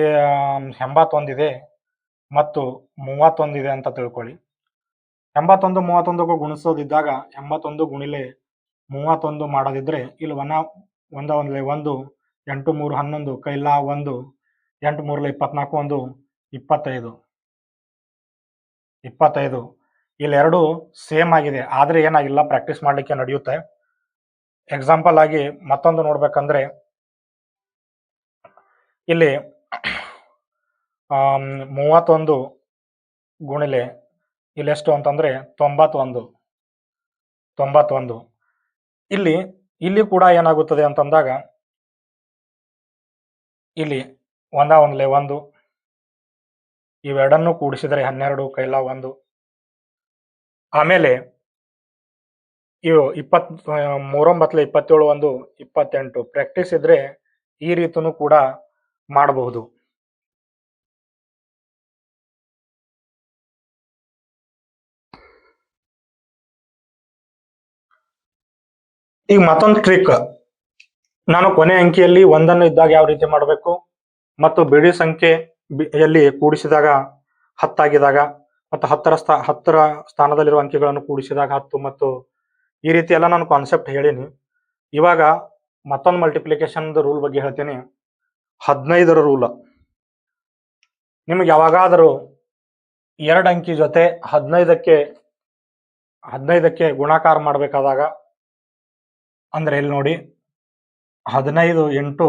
81 ಇದೆ ಮತ್ತು 31 ಇದೆ ಅಂತ ತಿಳ್ಕೊಳ್ಳಿ. 81 31ಗೂ ಗುಣಿಸೋದಿದ್ದಾಗ 81 ಗುಣಿಲೆ 31 ಮಾಡೋದಿದ್ರೆ ಇಲ್ಲಿ ಒಂದ್ಲೆ 1, 8 3 11, ಕೈಲ 1, 8 3 24 1 25. ಇಲ್ಲೆರಡು ಸೇಮ್ ಆಗಿದೆ, ಆದ್ರೆ ಏನಾಗಿಲ್ಲ, ಪ್ರಾಕ್ಟೀಸ್ ಮಾಡ್ಲಿಕ್ಕೆ ನಡೆಯುತ್ತೆ. ಎಕ್ಸಾಂಪಲ್ ಆಗಿ ಮತ್ತೊಂದು ನೋಡ್ಬೇಕಂದ್ರೆ ಇಲ್ಲಿ 31 ಗುಣಿಲೆ ಇಲ್ಲೆಷ್ಟು ಅಂತಂದ್ರೆ 91. ಇಲ್ಲಿ ಕೂಡ ಏನಾಗುತ್ತದೆ ಅಂತಂದಾಗ ಇಲ್ಲಿ ಒಂದ್ಲೆ 1, ಇವೆರಡನ್ನು ಕೂಡಿಸಿದರೆ 12, ಕೈಲ 1. ಆಮೇಲೆ ಇವು 23 27 1 28. ಪ್ರಾಕ್ಟೀಸ್ ಇದ್ರೆ ಈ ರೀತಿನೂ ಕೂಡ ಮಾಡಬಹುದು. ಈಗ ಮತ್ತೊಂದು ಟ್ರಿಕ್, ನಾನು ಕೊನೆ ಅಂಕಿಯಲ್ಲಿ 1 ಇದ್ದಾಗ ಯಾವ ರೀತಿ ಮಾಡಬೇಕು, ಮತ್ತು ಬಿಡಿ ಸಂಖ್ಯೆಯಲ್ಲಿ ಕೂಡಿಸಿದಾಗ 10 ಆಗಿದಾಗ, ಮತ್ತು 10ರ ಸ್ಥಾನದಲ್ಲಿರುವ ಅಂಕಿಗಳನ್ನು ಕೂಡಿಸಿದಾಗ 10, ಮತ್ತು ಈ ರೀತಿ ಎಲ್ಲ ನಾನು ಕಾನ್ಸೆಪ್ಟ್ ಹೇಳಿನಿ. ಇವಾಗ ಮತ್ತೊಂದು ಮಲ್ಟಿಪ್ಲಿಕೇಶನ್ ರೂಲ್ ಬಗ್ಗೆ ಹೇಳ್ತೀನಿ. 15ರ ರೂಲ್. ನಿಮಗೆ ಯಾವಾಗಾದರೂ 2 ಅಂಕಿ ಜೊತೆ 15ಕ್ಕೆ ಗುಣಾಕಾರ ಮಾಡಬೇಕಾದಾಗ, ಅಂದ್ರೆ ಇಲ್ಲಿ ನೋಡಿ 15 ಇಂಟು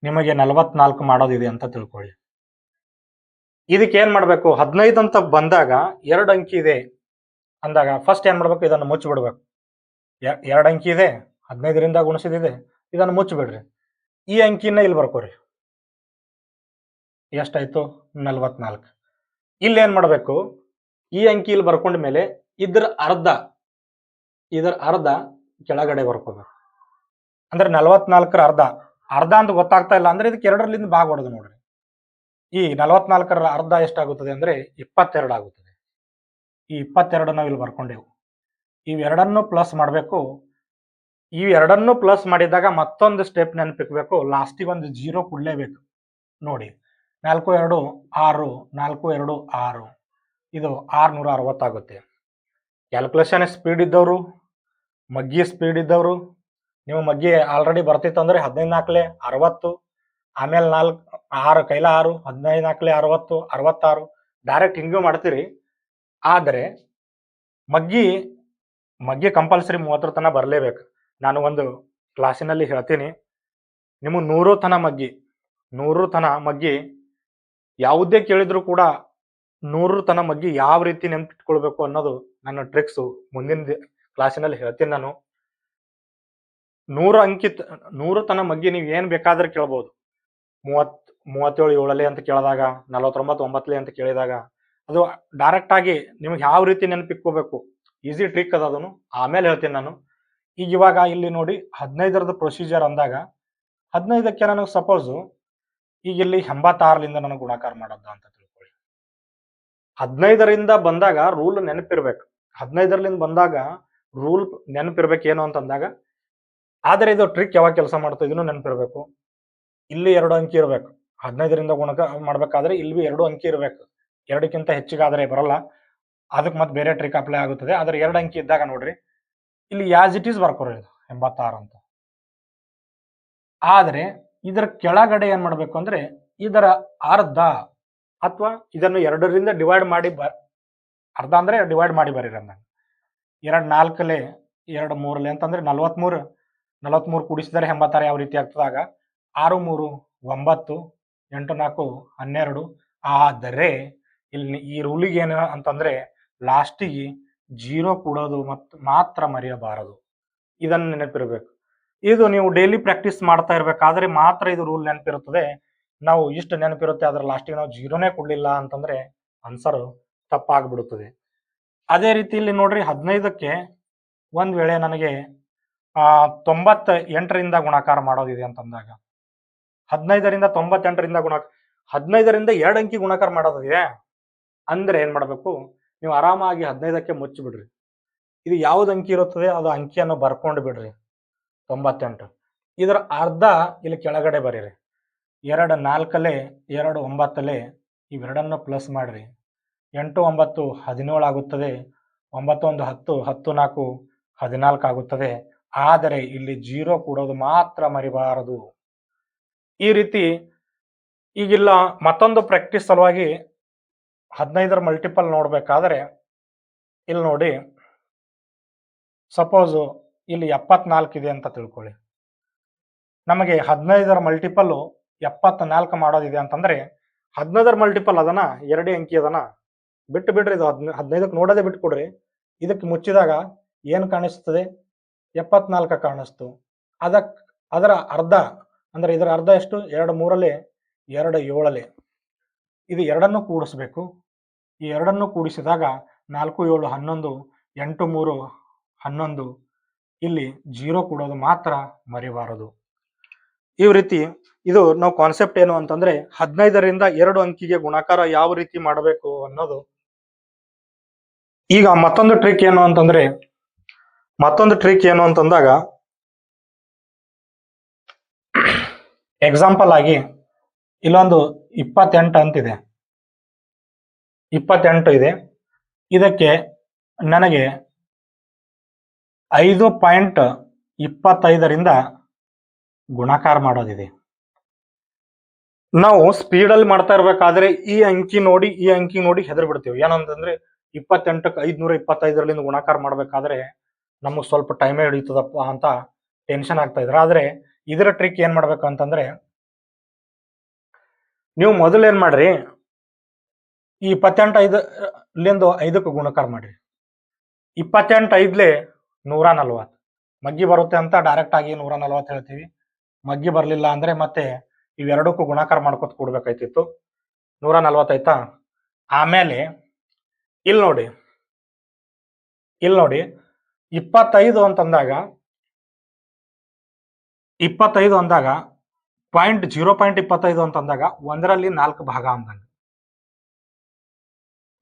ನಿಮಗೆ 44 ಮಾಡೋದಿದೆ ಅಂತ ತಿಳ್ಕೊಳ್ಳಿ. ಇದಕ್ಕೆ ಏನ್ ಮಾಡ್ಬೇಕು, 15 ಅಂತ ಬಂದಾಗ 2 ಅಂಕಿ ಇದೆ ಅಂದಾಗ ಫಸ್ಟ್ ಏನ್ ಮಾಡ್ಬೇಕು, ಇದನ್ನು ಮುಚ್ಚಿಬಿಡ್ಬೇಕು. 2 ಅಂಕಿ ಇದೆ, 15ರಿಂದ ಗುಣಿಸಿದಿದೆ, ಇದನ್ನು ಮುಚ್ಚಿಬಿಡ್ರಿ. ಈ ಅಂಕಿನ ಇಲ್ಲಿ ಬರ್ಕೋರಿ. ಎಷ್ಟಾಯ್ತು, 44. ಇಲ್ಲಿ ಏನ್ ಮಾಡ್ಬೇಕು, ಈ ಅಂಕಿ ಇಲ್ಲಿ ಬರ್ಕೊಂಡ ಮೇಲೆ ಇದರ ಅರ್ಧ ಕೆಳಗಡೆ ಬರ್ಕೋಬೇಕು. ಅಂದ್ರೆ 44ರ ಅರ್ಧ ಅಂತ ಗೊತ್ತಾಗ್ತಾ ಇಲ್ಲ ಅಂದ್ರೆ ಇದಕ್ಕೆ 2ರಿಂದ ಭಾಗ ಹೊಡೆದು ನೋಡ್ರಿ. ಈ 44ರ ಅರ್ಧ ಎಷ್ಟಾಗುತ್ತದೆ ಅಂದ್ರೆ 22 ಆಗುತ್ತದೆ. ಈ 22 ನಾವು ಇಲ್ಲಿ ಬರ್ಕೊಂಡೆವು. ಇವೆರಡನ್ನು ಪ್ಲಸ್ ಮಾಡಬೇಕು. ಇವೆರಡನ್ನು ಪ್ಲಸ್ ಮಾಡಿದಾಗ ಮತ್ತೊಂದು ಸ್ಟೆಪ್ ನೆನಪಿಕ್ಬೇಕು, ಲಾಸ್ಟಿಗೆ ಒಂದು 0 ಕೊಡ್ಲೇಬೇಕು. ನೋಡಿ 4 2 6, 4 2 6, ಇದು 660 ಆಗುತ್ತೆ. ಕ್ಯಾಲ್ಕುಲೇಷನ್ ಸ್ಪೀಡ್ ಇದ್ದವರು, ಮಗ್ಗಿ ಸ್ಪೀಡ್ ಇದ್ದವರು, ನೀವು ಮಗ್ಗಿ ಆಲ್ರೆಡಿ ಬರ್ತಿತ್ತು ಅಂದ್ರೆ 15 4 60, ಆಮೇಲೆ 6 ಕೈಲ 6, 15 4 60, 66 ಡೈರೆಕ್ಟ್ ಹಿಂಗೂ ಮಾಡ್ತೀರಿ. ಆದರೆ ಮಗ್ಗಿ ಕಂಪಲ್ಸರಿ 30 ತನಕ ಬರಲೇಬೇಕು. ನಾನು ಒಂದು ಕ್ಲಾಸಿನಲ್ಲಿ ಹೇಳ್ತೀನಿ, ನಿಮಗೆ 100 ತನ ಮಗ್ಗಿ ಯಾವುದೇ ಕೇಳಿದ್ರು ಕೂಡ 100 ತನ ಮಗ್ಗಿ ಯಾವ ರೀತಿ ನೆನಪಿಟ್ಕೊಳ್ಬೇಕು ಅನ್ನೋದು ನನ್ನ ಟ್ರಿಕ್ಸು ಮುಂದಿನ ಕ್ಲಾಸಿನಲ್ಲಿ ಹೇಳ್ತೀನಿ. ನಾನು 100 ತನ ಮಗ್ಗಿ ನೀವು ಏನ್ ಬೇಕಾದ್ರೆ ಕೇಳ್ಬೋದು. 37 7 ಅಂತ ಕೇಳಿದಾಗ, 49 9 ಅಂತ ಕೇಳಿದಾಗ ಅದು ಡೈರೆಕ್ಟ್ ಆಗಿ ನಿಮ್ಗೆ ಯಾವ ರೀತಿ ನೆನಪಿಟ್ಕೋಬೇಕು, ಈಸಿ ಟ್ರಿಕ್ ಅದ, ಅದನ್ನು ಆಮೇಲೆ ಹೇಳ್ತೀನಿ ನಾನು. ಇವಾಗ ಇಲ್ಲಿ ನೋಡಿ 15ರದ ಪ್ರೊಸೀಜರ್ ಅಂದಾಗ 15ಕ್ಕೆ ನನಗೆ ಸಪೋಸ್ ಈಗ ಇಲ್ಲಿ 86ರಿಂದ ನನಗೆ ಗುಣಾಕಾರ ಮಾಡೋದ ಅಂತ ತಿಳ್ಕೊಳ್ಳಿ. 15ರಿಂದ ಬಂದಾಗ ರೂಲ್ ನೆನಪಿರ್ಬೇಕು. 15ರಿಂದ ಬಂದಾಗ ರೂಲ್ ನೆನಪಿರ್ಬೇಕು ಏನು ಅಂತಂದಾಗ, ಆದರೆ ಇದು ಟ್ರಿಕ್ ಯಾವಾಗ ಕೆಲಸ ಮಾಡ್ತಾ ಇದನ್ನು ನೆನಪಿರ್ಬೇಕು. ಇಲ್ಲಿ 2 ಅಂಕಿ ಇರಬೇಕು. 15ರಿಂದ ಗುಣಾಕಾರ ಮಾಡ್ಬೇಕಾದ್ರೆ ಇಲ್ಲಿ 2 ಅಂಕಿ ಇರಬೇಕು. 2ಕ್ಕಿಂತ ಹೆಚ್ಚಿಗಾದ್ರೆ ಬರಲ್ಲ, ಅದಕ್ಕೆ ಮತ್ತೆ ಬೇರೆ ಟ್ರಿಕ್ ಅಪ್ಲೈ ಆಗುತ್ತದೆ. ಆದ್ರೆ 2 ಅಂಕಿ ಇದ್ದಾಗ ನೋಡ್ರಿ, ಇಲ್ಲಿ ಆಸ್ ಇಟ್ ಈಸ್ ಬರ್ಕೋರಿ 86 ಅಂತ. ಆದ್ರೆ ಇದರ ಕೆಳಗಡೆ ಏನ್ ಮಾಡ್ಬೇಕು ಅಂದ್ರೆ ಇದರ ಅರ್ಧ, ಅಥವಾ ಇದನ್ನು 2ರಿಂದ ಡಿವೈಡ್ ಮಾಡಿ ಅರ್ಧ ಅಂದ್ರೆ ಡಿವೈಡ್ ಮಾಡಿ ಬರೀರಿ. ಅಂದಾಗ 2 4 2 3 ಅಂತಂದ್ರೆ 43 ಕೂಡಿಸಿದರೆ 86 ಯಾವ ರೀತಿ ಆಗ್ತದಾಗ 6 3 9 8 4 12. ಆದರೆ ಇಲ್ಲಿ ಈ ರೂಲಿಗೆ ಏನು ಅಂತಂದ್ರೆ ಲಾಸ್ಟಿಗೆ 0 ಕೂಡೋದು ಮಾತ್ರ ಮರೆಯಬಾರದು. ಇದನ್ನು ನೆನಪಿರಬೇಕು. ಇದು ನೀವು ಡೈಲಿ ಪ್ರಾಕ್ಟೀಸ್ ಮಾಡ್ತಾ ಇರ್ಬೇಕಾದ್ರೆ ಮಾತ್ರ ಇದು ರೂಲ್ ನೆನಪಿರುತ್ತದೆ. ನಾವು ಇಷ್ಟು ನೆನಪಿರುತ್ತೆ, ಅದ್ರ ಲಾಸ್ಟಿಗೆ ನಾವು 0ನೇ ಕೊಡ್ಲಿಲ್ಲ ಅಂತಂದ್ರೆ ಆನ್ಸರ್ ತಪ್ಪಾಗ್ಬಿಡುತ್ತದೆ. ಅದೇ ರೀತಿ ಇಲ್ಲಿ ನೋಡ್ರಿ, 15ಕ್ಕೆ ಒಂದ್ ವೇಳೆ ನನಗೆ 98ರಿಂದ ಗುಣಾಕಾರ ಮಾಡೋದಿದೆ ಅಂತಂದಾಗ, 15ರಿಂದ 98ರಿಂದ 15ರಿಂದ 2 ಅಂಕಿ ಗುಣಾಕಾರ ಮಾಡೋದಿದೆ ಅಂದ್ರೆ ಏನ್ ಮಾಡ್ಬೇಕು, ನೀವು ಆರಾಮಾಗಿ 15ಕ್ಕೆ ಮುಚ್ಚಿಬಿಡ್ರಿ. ಇದು ಯಾವ್ದು ಅಂಕಿ ಇರುತ್ತದೆ ಅದು ಅಂಕಿಯನ್ನು ಬರ್ಕೊಂಡು ಬಿಡ್ರಿ. 98 ಇದರ ಅರ್ಧ ಇಲ್ಲಿ ಕೆಳಗಡೆ ಬರೀರಿ. 2 4 2 9 ಇವೆರಡನ್ನು ಪ್ಲಸ್ ಮಾಡ್ರಿ. 8 9 17 ಆಗುತ್ತದೆ. 9 1 10 10 4 14 ಆಗುತ್ತದೆ. ಆದರೆ ಇಲ್ಲಿ 0 ಕೂಡೋದು ಮಾತ್ರ ಮರಿಬಾರದು. ಈ ರೀತಿ ಈಗಿಲ್ಲ. ಮತ್ತೊಂದು ಪ್ರಾಕ್ಟೀಸ್ ಸಲುವಾಗಿ 15ರ ಮಲ್ಟಿಪಲ್ ನೋಡ್ಬೇಕಾದ್ರೆ ಇಲ್ಲಿ ನೋಡಿ, ಸಪೋಸ್ ಇಲ್ಲಿ 74 ಇದೆ ಅಂತ ತಿಳ್ಕೊಳ್ಳಿ. ನಮಗೆ 15ರ ಮಲ್ಟಿಪಲ್ 74 ಮಾಡೋದಿದೆ ಅಂತಂದ್ರೆ 15ರ ಮಲ್ಟಿಪಲ್ ಅದನ್ನ 2 ಅಂಕಿ ಅದನ್ನ ಬಿಟ್ಟು ಬಿಡ್ರಿ. ಇದು 15ಕ್ಕೆ ನೋಡೋದೇ ಬಿಟ್ಟು ಕೊಡ್ರಿ. ಇದಕ್ಕೆ ಮುಚ್ಚಿದಾಗ ಏನು ಕಾಣಿಸ್ತದೆ, 74 ಕಾಣಿಸ್ತು. ಅದರ ಅರ್ಧ ಅಂದ್ರೆ ಇದರ ಅರ್ಧ ಎಷ್ಟು, 2 3 2 7. ಇದು ಎರಡನ್ನು ಕೂಡಿಸ್ಬೇಕು. ಈ ಎರಡನ್ನು ಕೂಡಿಸಿದಾಗ 4 7 11 8 3 11. ಇಲ್ಲಿ 0 ಕೂಡೋದು ಮಾತ್ರ ಮರಿಬಾರದು. ಈ ರೀತಿ ಇದು ನಾವು ಕಾನ್ಸೆಪ್ಟ್ ಏನು ಅಂತಂದ್ರೆ 15ರಿಂದ 2 ಅಂಕಿಗೆ ಗುಣಾಕಾರ ಯಾವ ರೀತಿ ಮಾಡಬೇಕು ಅನ್ನೋದು. ಈಗ ಮತ್ತೊಂದು ಟ್ರಿಕ್ ಏನು ಅಂತಂದಾಗ, ಎಕ್ಸಾಂಪಲ್ ಆಗಿ ಇಲ್ಲೊಂದು 28 ಅಂತಿದೆ. 28 ಇದೆ. ಇದಕ್ಕೆ ನನಗೆ 5.25ರಿಂದ ಗುಣಾಕಾರ ಮಾಡೋದಿದೆ. ನಾವು ಸ್ಪೀಡಲ್ಲಿ ಮಾಡ್ತಾ ಇರ್ಬೇಕಾದ್ರೆ ಈ ಅಂಕಿ ನೋಡಿ ಹೆದರ್ ಬಿಡ್ತೀವಿ. ಏನಂತಂದ್ರೆ 28ಕ್ಕೆ 525ರಿಂದ ಗುಣಾಕಾರ ಮಾಡ್ಬೇಕಾದ್ರೆ ನಮಗೆ ಸ್ವಲ್ಪ ಟೈಮೇ ಹಿಡಿತದಪ್ಪ ಅಂತ ಟೆನ್ಷನ್ ಆಗ್ತಾ ಇದ್ರೆ. ಆದ್ರೆ ಇದರ ಟ್ರಿಕ್ ಏನ್ ಮಾಡ್ಬೇಕು ಅಂತಂದ್ರೆ, ನೀವು ಮೊದಲು ಏನ್ ಮಾಡ್ರಿ, ಈ 28 5ಕ್ಕೆ ಗುಣಾಕಾರ ಮಾಡ್ರಿ. 28 140 ಮಗ್ಗಿ ಬರುತ್ತೆ ಅಂತ ಡೈರೆಕ್ಟ್ ಆಗಿ 140 ಹೇಳ್ತೀವಿ. ಮಗ್ಗಿ ಬರ್ಲಿಲ್ಲ ಅಂದ್ರೆ ಮತ್ತೆ ಇವೆರಡಕ್ಕೂ ಗುಣಾಕಾರ ಮಾಡ್ಕೊತ ಕೊಡ್ಬೇಕಾಯ್ತಿತ್ತು. 140 ಆಯ್ತಾ. ಆಮೇಲೆ ಇಲ್ಲಿ ನೋಡಿ 25 ಅಂತಂದಾಗ 0.25 ಅಂತಂದಾಗ 1ರಲ್ಲಿ 4 ಭಾಗ ಅಂದಂಗ.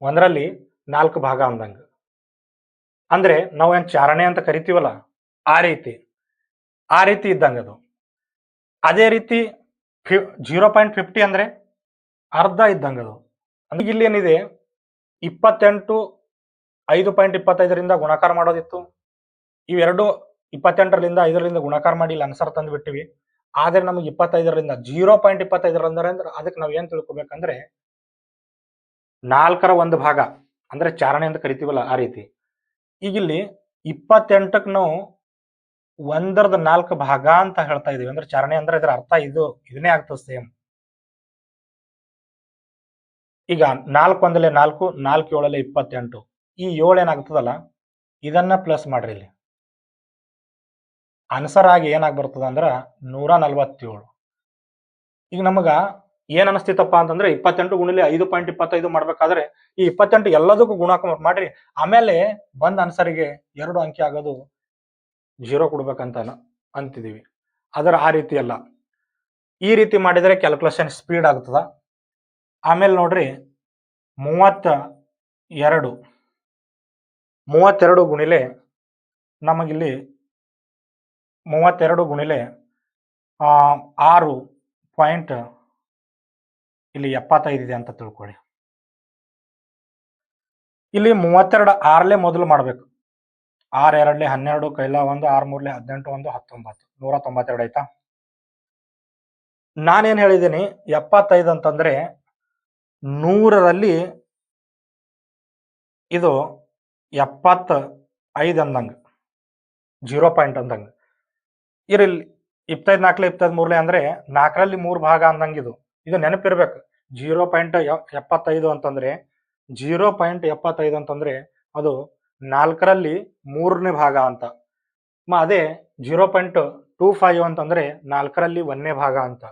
1ರಲ್ಲಿ 4 ಭಾಗ ಅಂದಂಗ ಅಂದ್ರೆ ನಾವೇನ್ ಚಾರಣೆ ಅಂತ ಕರಿತೀವಲ್ಲ, ಆ ರೀತಿ ಇದ್ದಂಗ ಅದು. ಅದೇ ರೀತಿ 0.50 ಅಂದ್ರೆ ಅರ್ಧ ಇದ್ದಂಗ ಅದು. ಅಂದ್ರೆ ಇಲ್ಲಿ ಏನಿದೆ, 28 5.25ರಿಂದ ಗುಣಾಕಾರ ಮಾಡೋದಿತ್ತು. ಇವೆರಡು 28ರಿಂದ 5ರಿಂದ ಗುಣಾಕಾರ ಮಾಡಿ ಇಲ್ಲಿ ಆನ್ಸರ್ ತಂದು ಬಿಟ್ಟಿವಿ. ಆದ್ರೆ ನಮಗೆ 25ರಿಂದ 0.25 ಅಂದ್ರೆ ಅದಕ್ಕೆ ನಾವ್ ಏನ್ ತಿಳ್ಕೊಬೇಕಂದ್ರೆ 4ರ 1 ಭಾಗ ಅಂದ್ರೆ ಚಾರಣೆ ಅಂತ ಕರಿತೀವಲ್ಲ, ಆ ರೀತಿ. ಈಗ ಇಲ್ಲಿ 28ಕ್ಕೆ ನಾವು 1ರದ 4 ಭಾಗ ಅಂತ ಹೇಳ್ತಾ ಇದೀವಿ ಅಂದ್ರೆ ಚಾರಣೆ ಅಂದ್ರೆ ಇದರ ಅರ್ಥ ಇದನ್ನೇ ಆಗ್ತದೆ ಸೇಮ್. ಈಗ 4 1 4, 4 7 28. ಈ 7 ಏನಾಗ್ತದಲ್ಲ, ಇದನ್ನ ಪ್ಲಸ್ ಮಾಡ್ರಿ. ಇಲ್ಲಿ ಆನ್ಸರ್ ಆಗಿ ಏನಾಗಿ ಬರ್ತದ ಅಂದ್ರ 147. ಈಗ ನಮಗ ಏನ್ ಅನಿಸ್ತಿತ್ತಪ್ಪ ಅಂತಂದ್ರೆ 28 ಗುಣಿಲೆ 5.25 ಮಾಡ್ಬೇಕಾದ್ರೆ ಈ 28 ಎಲ್ಲದಕ್ಕೂ ಗುಣಾಕಾರ ಮಾಡ್ರಿ, ಆಮೇಲೆ ಬಂದ ಆನ್ಸರಿಗೆ 2 ಅಂಕಿ ಆಗೋದು 0 ಕೊಡ್ಬೇಕಂತ ಅಂತಿದೀವಿ. ಅದರ ಆ ರೀತಿ ಅಲ್ಲ. ಈ ರೀತಿ ಮಾಡಿದ್ರೆ ಕ್ಯಾಲ್ಕುಲೇಷನ್ ಸ್ಪೀಡ್ ಆಗ್ತದ. ಆಮೇಲೆ ನೋಡ್ರಿ 32 ಗುಣಿಲೆ ನಮಗಿಲ್ಲಿ 32 ಗುಣಿಲೆ 6.75 ಇದೆ ಅಂತ ತಿಳ್ಕೊಳ್ಳಿ. ಇಲ್ಲಿ 32 6ಲೇ ಮೊದಲು ಮಾಡ್ಬೇಕು. 6 2 12 ಕೈಲ 1 6 3 18 1 19 192 ಆಯ್ತಾ. ನಾನೇನ್ ಹೇಳಿದ್ದೀನಿ, 75 ಅಂತಂದ್ರೆ 100ರಲ್ಲಿ ಇದು 75 ಅಂದಂಗ, 0 ಪಾಯಿಂಟ್ ಅಂದಂಗ ಇರಲಿ. 25 4 23 ಅಂದ್ರೆ 4ರಲ್ಲಿ 3 ಭಾಗ ಅಂದಂಗ ಇದು ನೆನಪಿರ್ಬೇಕು. 0.75 ಅಂತಂದ್ರೆ 0.75 ಅಂತಂದ್ರೆ ಅದು 4ರಲ್ಲಿ 3ನೇ ಭಾಗ ಅಂತ. ಅದೇ 0.25 ಅಂತಂದ್ರೆ 4ರಲ್ಲಿ 1ನೇ ಭಾಗ ಅಂತ.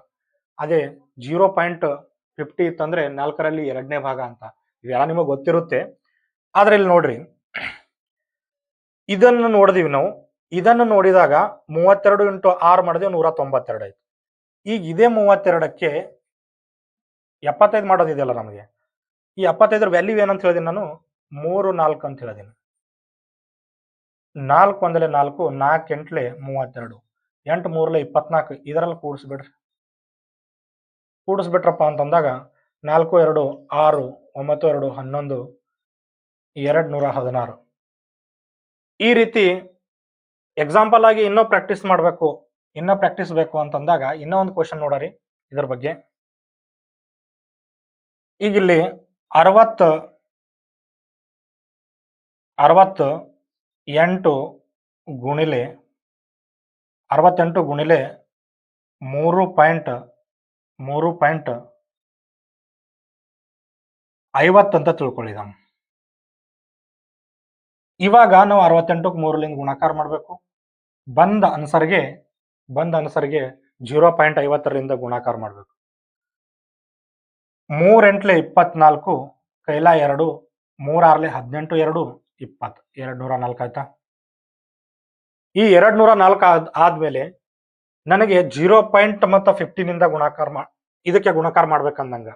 ಅದೇ 0.50 ಇತ್ತಂದ್ರೆ 4ರಲ್ಲಿ 2ನೇ ಭಾಗ ಅಂತ. ಇವೆಲ್ಲ ನಿಮಗೆ ಗೊತ್ತಿರುತ್ತೆ. ಆದ್ರೆ ಇಲ್ಲಿ ನೋಡ್ರಿ, ಇದನ್ನು ನೋಡಿದೀವಿ ನಾವು. ಇದನ್ನು ನೋಡಿದಾಗ 32 × 6 ಮಾಡಿದ್ರೆ 192 ಆಯ್ತು. ಈಗ ಇದೇ 32ಕ್ಕೆ 75 ಮಾಡೋದಿದೆಯಲ್ಲ ನಮಗೆ, ಈ 75ರ ವ್ಯಾಲ್ಯೂ ಏನಂತ ಹೇಳಿದೀನಿ ನಾನು, 3 4 ಅಂತ ಹೇಳಿದೀನಿ. 4 1 4, 4 8 32, 8 3 24. ಇದರಲ್ಲಿ ಕೂಡಿಸ್ಬಿಟ್ರಪ್ಪ ಅಂತಂದಾಗ 4 2 6, 9 2 11, 216. ಈ ರೀತಿ ಎಕ್ಸಾಂಪಲ್ ಆಗಿ ಇನ್ನೂ ಪ್ರಾಕ್ಟೀಸ್ ಬೇಕು ಅಂತಂದಾಗ ಇನ್ನೂ ಒಂದು ಕ್ವಶನ್ ನೋಡರಿ ಇದ್ರ ಬಗ್ಗೆ. ಈಗ ಇಲ್ಲಿ 68 ಗುಣಿಲೆ 3.50 ಅಂತ ತಿಳ್ಕೊಳ್ಳಿ. ಇವಾಗ ನಾವು 68ಕ್ಕೆ 3ರಿಂದ ಗುಣಾಕಾರ ಮಾಡಬೇಕು. ಬಂದ ಆನ್ಸರ್ಗೆ 0.50ರಿಂದ ಗುಣಾಕಾರ ಮಾಡಬೇಕು. 3 8 24, ಕೈಲ 2, 3 6 18 2 20, 204 ಆಯ್ತಾ. ಈ 204 ಆದ್ಮೇಲೆ ನನಗೆ 0.50 ಇದಕ್ಕೆ ಗುಣಾಕಾರ ಮಾಡ್ಬೇಕಂದಂಗ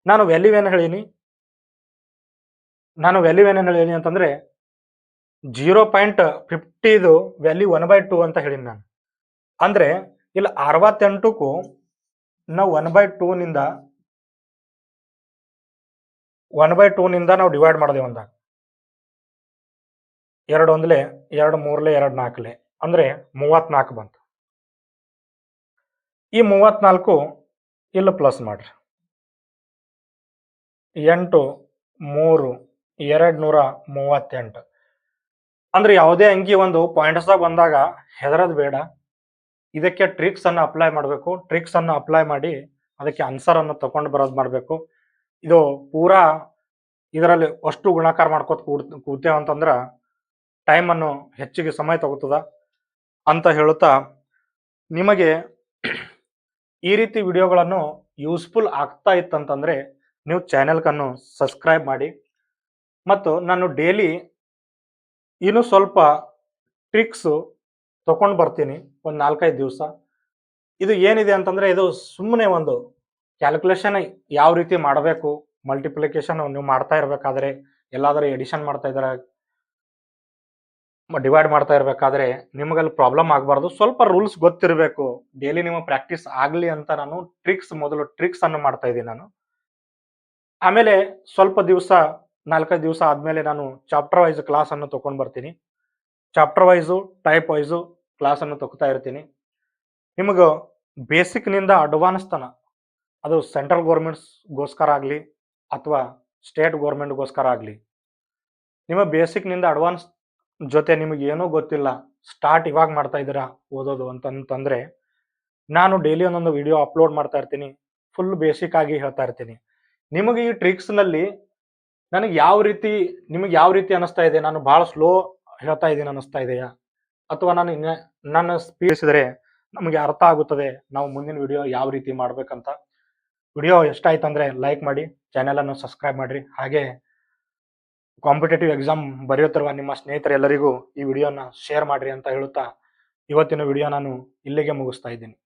ನಾನು ವ್ಯಾಲ್ಯೂ ಏನು ಹೇಳೀನಿ ಅಂತಂದ್ರೆ 0.50 ವ್ಯಾಲ್ಯೂ 1/2 ಅಂತ ಹೇಳೀನಿ ನಾನು. ಅಂದ್ರೆ ಇಲ್ಲಿ 68ಕ್ಕೂ ನಾವು 1/2 ನಿಂದ ನಾವು ಡಿವೈಡ್ ಮಾಡಿದೆವು ಅಂದಾಗ 2 ಒಂದ್ಲೆ 2 ಮೂರ್ಲೆ 2 ನಾಲ್ಕಲೆ ಅಂದರೆ 34 ಬಂತು. ಈ 34 ಇಲ್ಲಿ ಪ್ಲಸ್ ಮಾಡ್ರಿ. 8 3 238 ಅಂದ್ರೆ ಯಾವುದೇ ಅಂಕಿ ಒಂದು ಪಾಯಿಂಟ್ಸ್ದಾಗ ಬಂದಾಗ ಹೆದರೋದು ಬೇಡ. ಇದಕ್ಕೆ ಟ್ರಿಕ್ಸ್ ಅನ್ನು ಅಪ್ಲೈ ಮಾಡಬೇಕು. ಟ್ರಿಕ್ಸ್ ಅನ್ನು ಅಪ್ಲೈ ಮಾಡಿ ಅದಕ್ಕೆ ಆನ್ಸರ್ ಅನ್ನು ತಗೊಂಡು ಬರೋದು ಮಾಡಬೇಕು. ಇದು ಪೂರಾ ಇದರಲ್ಲಿ ಅಷ್ಟು ಗುಣಾಕಾರ ಮಾಡ್ಕೋತ ಕೂತೇವೆ ಅಂತಂದ್ರೆ ಟೈಮನ್ನು ಹೆಚ್ಚಿಗೆ ಸಮಯ ತಗೋತದ ಅಂತ ಹೇಳುತ್ತಾ, ನಿಮಗೆ ಈ ರೀತಿ ವಿಡಿಯೋಗಳನ್ನು ಯೂಸ್ಫುಲ್ ಆಗ್ತಾ ಇತ್ತಂತಂದರೆ ನೀವು ಚಾನೆಲ್ಗನ್ನು ಸಬ್ಸ್ಕ್ರೈಬ್ ಮಾಡಿ. ಮತ್ತು ನಾನು ಡೈಲಿ ಇನ್ನೂ ಸ್ವಲ್ಪ ಟ್ರಿಕ್ಸು ತಗೊಂಡು ಬರ್ತೀನಿ ಒಂದು 4-5 ದಿವಸ. ಇದು ಏನಿದೆ ಅಂತಂದರೆ ಇದು ಸುಮ್ಮನೆ ಒಂದು ಕ್ಯಾಲ್ಕುಲೇಷನ್ ಯಾವ ರೀತಿ ಮಾಡಬೇಕು, ಮಲ್ಟಿಪ್ಲಿಕೇಶನ್ ನೀವು ಮಾಡ್ತಾ ಇರಬೇಕಾದ್ರೆ, ಎಲ್ಲಾದರೂ ಎಡಿಷನ್ ಮಾಡ್ತಾ ಇದ್ದಾರೆ, ಡಿವೈಡ್ ಮಾಡ್ತಾ ಇರಬೇಕಾದ್ರೆ ನಿಮಗಲ್ಲಿ ಪ್ರಾಬ್ಲಮ್ ಆಗಬಾರ್ದು. ಸ್ವಲ್ಪ ರೂಲ್ಸ್ ಗೊತ್ತಿರಬೇಕು. ಡೈಲಿ ನಿಮ್ಮ ಪ್ರಾಕ್ಟೀಸ್ ಆಗಲಿ ಅಂತ ನಾನು ಮೊದಲು ಟ್ರಿಕ್ಸ್ ಅನ್ನು ಮಾಡ್ತಾ ಇದ್ದೀನಿ ನಾನು. ಆಮೇಲೆ ಸ್ವಲ್ಪ ದಿವಸ 4-5 ದಿವಸ ಆದಮೇಲೆ ನಾನು ಚಾಪ್ಟರ್ ವೈಸ್ ಕ್ಲಾಸನ್ನು ತೊಗೊಂಡು ಬರ್ತೀನಿ. ಚಾಪ್ಟರ್ ವೈಸು ಟೈಪ್ ವೈಸು ಕ್ಲಾಸನ್ನು ತಗೋತಾ ಇರ್ತೀನಿ. ನಿಮಗೆ ಬೇಸಿಕ್ನಿಂದ ಅಡ್ವಾನ್ಸ್ ತನ, ಅದು ಸೆಂಟ್ರಲ್ ಗೌರ್ಮೆಂಟ್ಸ್ಗೋಸ್ಕರ ಆಗಲಿ ಅಥವಾ ಸ್ಟೇಟ್ ಗೌರ್ಮೆಂಟ್ಗೋಸ್ಕರ ಆಗಲಿ, ನಿಮ್ಮ ಬೇಸಿಕ್ನಿಂದ ಅಡ್ವಾನ್ಸ್ ಜೊತೆ ನಿಮಗೆ ಏನೂ ಗೊತ್ತಿಲ್ಲ, ಸ್ಟಾರ್ಟ್ ಇವಾಗ ಮಾಡ್ತಾ ಇದ್ದೀರಾ ಓದೋದು ಅಂತಂತಂದರೆ ನಾನು ಡೈಲಿ ಒಂದೊಂದು ವಿಡಿಯೋ ಅಪ್ಲೋಡ್ ಮಾಡ್ತಾ ಇರ್ತೀನಿ. ಫುಲ್ ಬೇಸಿಕ್ ಆಗಿ ಹೇಳ್ತಾ ಇರ್ತೀನಿ. ನಿಮಗೆ ಈ ಟ್ರಿಕ್ಸ್ನಲ್ಲಿ ನಿಮಗೆ ಯಾವ ರೀತಿ ಅನ್ನಿಸ್ತಾ ಇದೆ? ನಾನು ಭಾಳ ಸ್ಲೋ ಹೇಳ್ತಾ ಇದ್ದೀನಿ ಅನ್ನಿಸ್ತಾ ಇದೆಯಾ? ಅಥವಾ ನನ್ನ ಸ್ಪೀಡಿಸಿದರೆ ನಮಗೆ ಅರ್ಥ ಆಗುತ್ತದೆ ನಾವು ಮುಂದಿನ ವಿಡಿಯೋ ಯಾವ ರೀತಿ ಮಾಡಬೇಕಂತ. ವಿಡಿಯೋ ಎಷ್ಟಾಯ್ತು ಅಂದರೆ ಲೈಕ್ ಮಾಡಿ, ಚಾನೆಲನ್ನು ಸಬ್ಸ್ಕ್ರೈಬ್ ಮಾಡಿರಿ. ಹಾಗೆ ಕಾಂಪಿಟೇಟಿವ್ ಎಕ್ಸಾಮ್ ಬರೆಯುತ್ತಿರುವ ನಿಮ್ಮ ಸ್ನೇಹಿತರೆಲ್ಲರಿಗೂ ಈ ವಿಡಿಯೋನ ಶೇರ್ ಮಾಡಿರಿ ಅಂತ ಹೇಳುತ್ತಾ ಇವತ್ತಿನ ವಿಡಿಯೋ ನಾನು ಇಲ್ಲಿಗೆ ಮುಗಿಸ್ತಾ ಇದ್ದೀನಿ.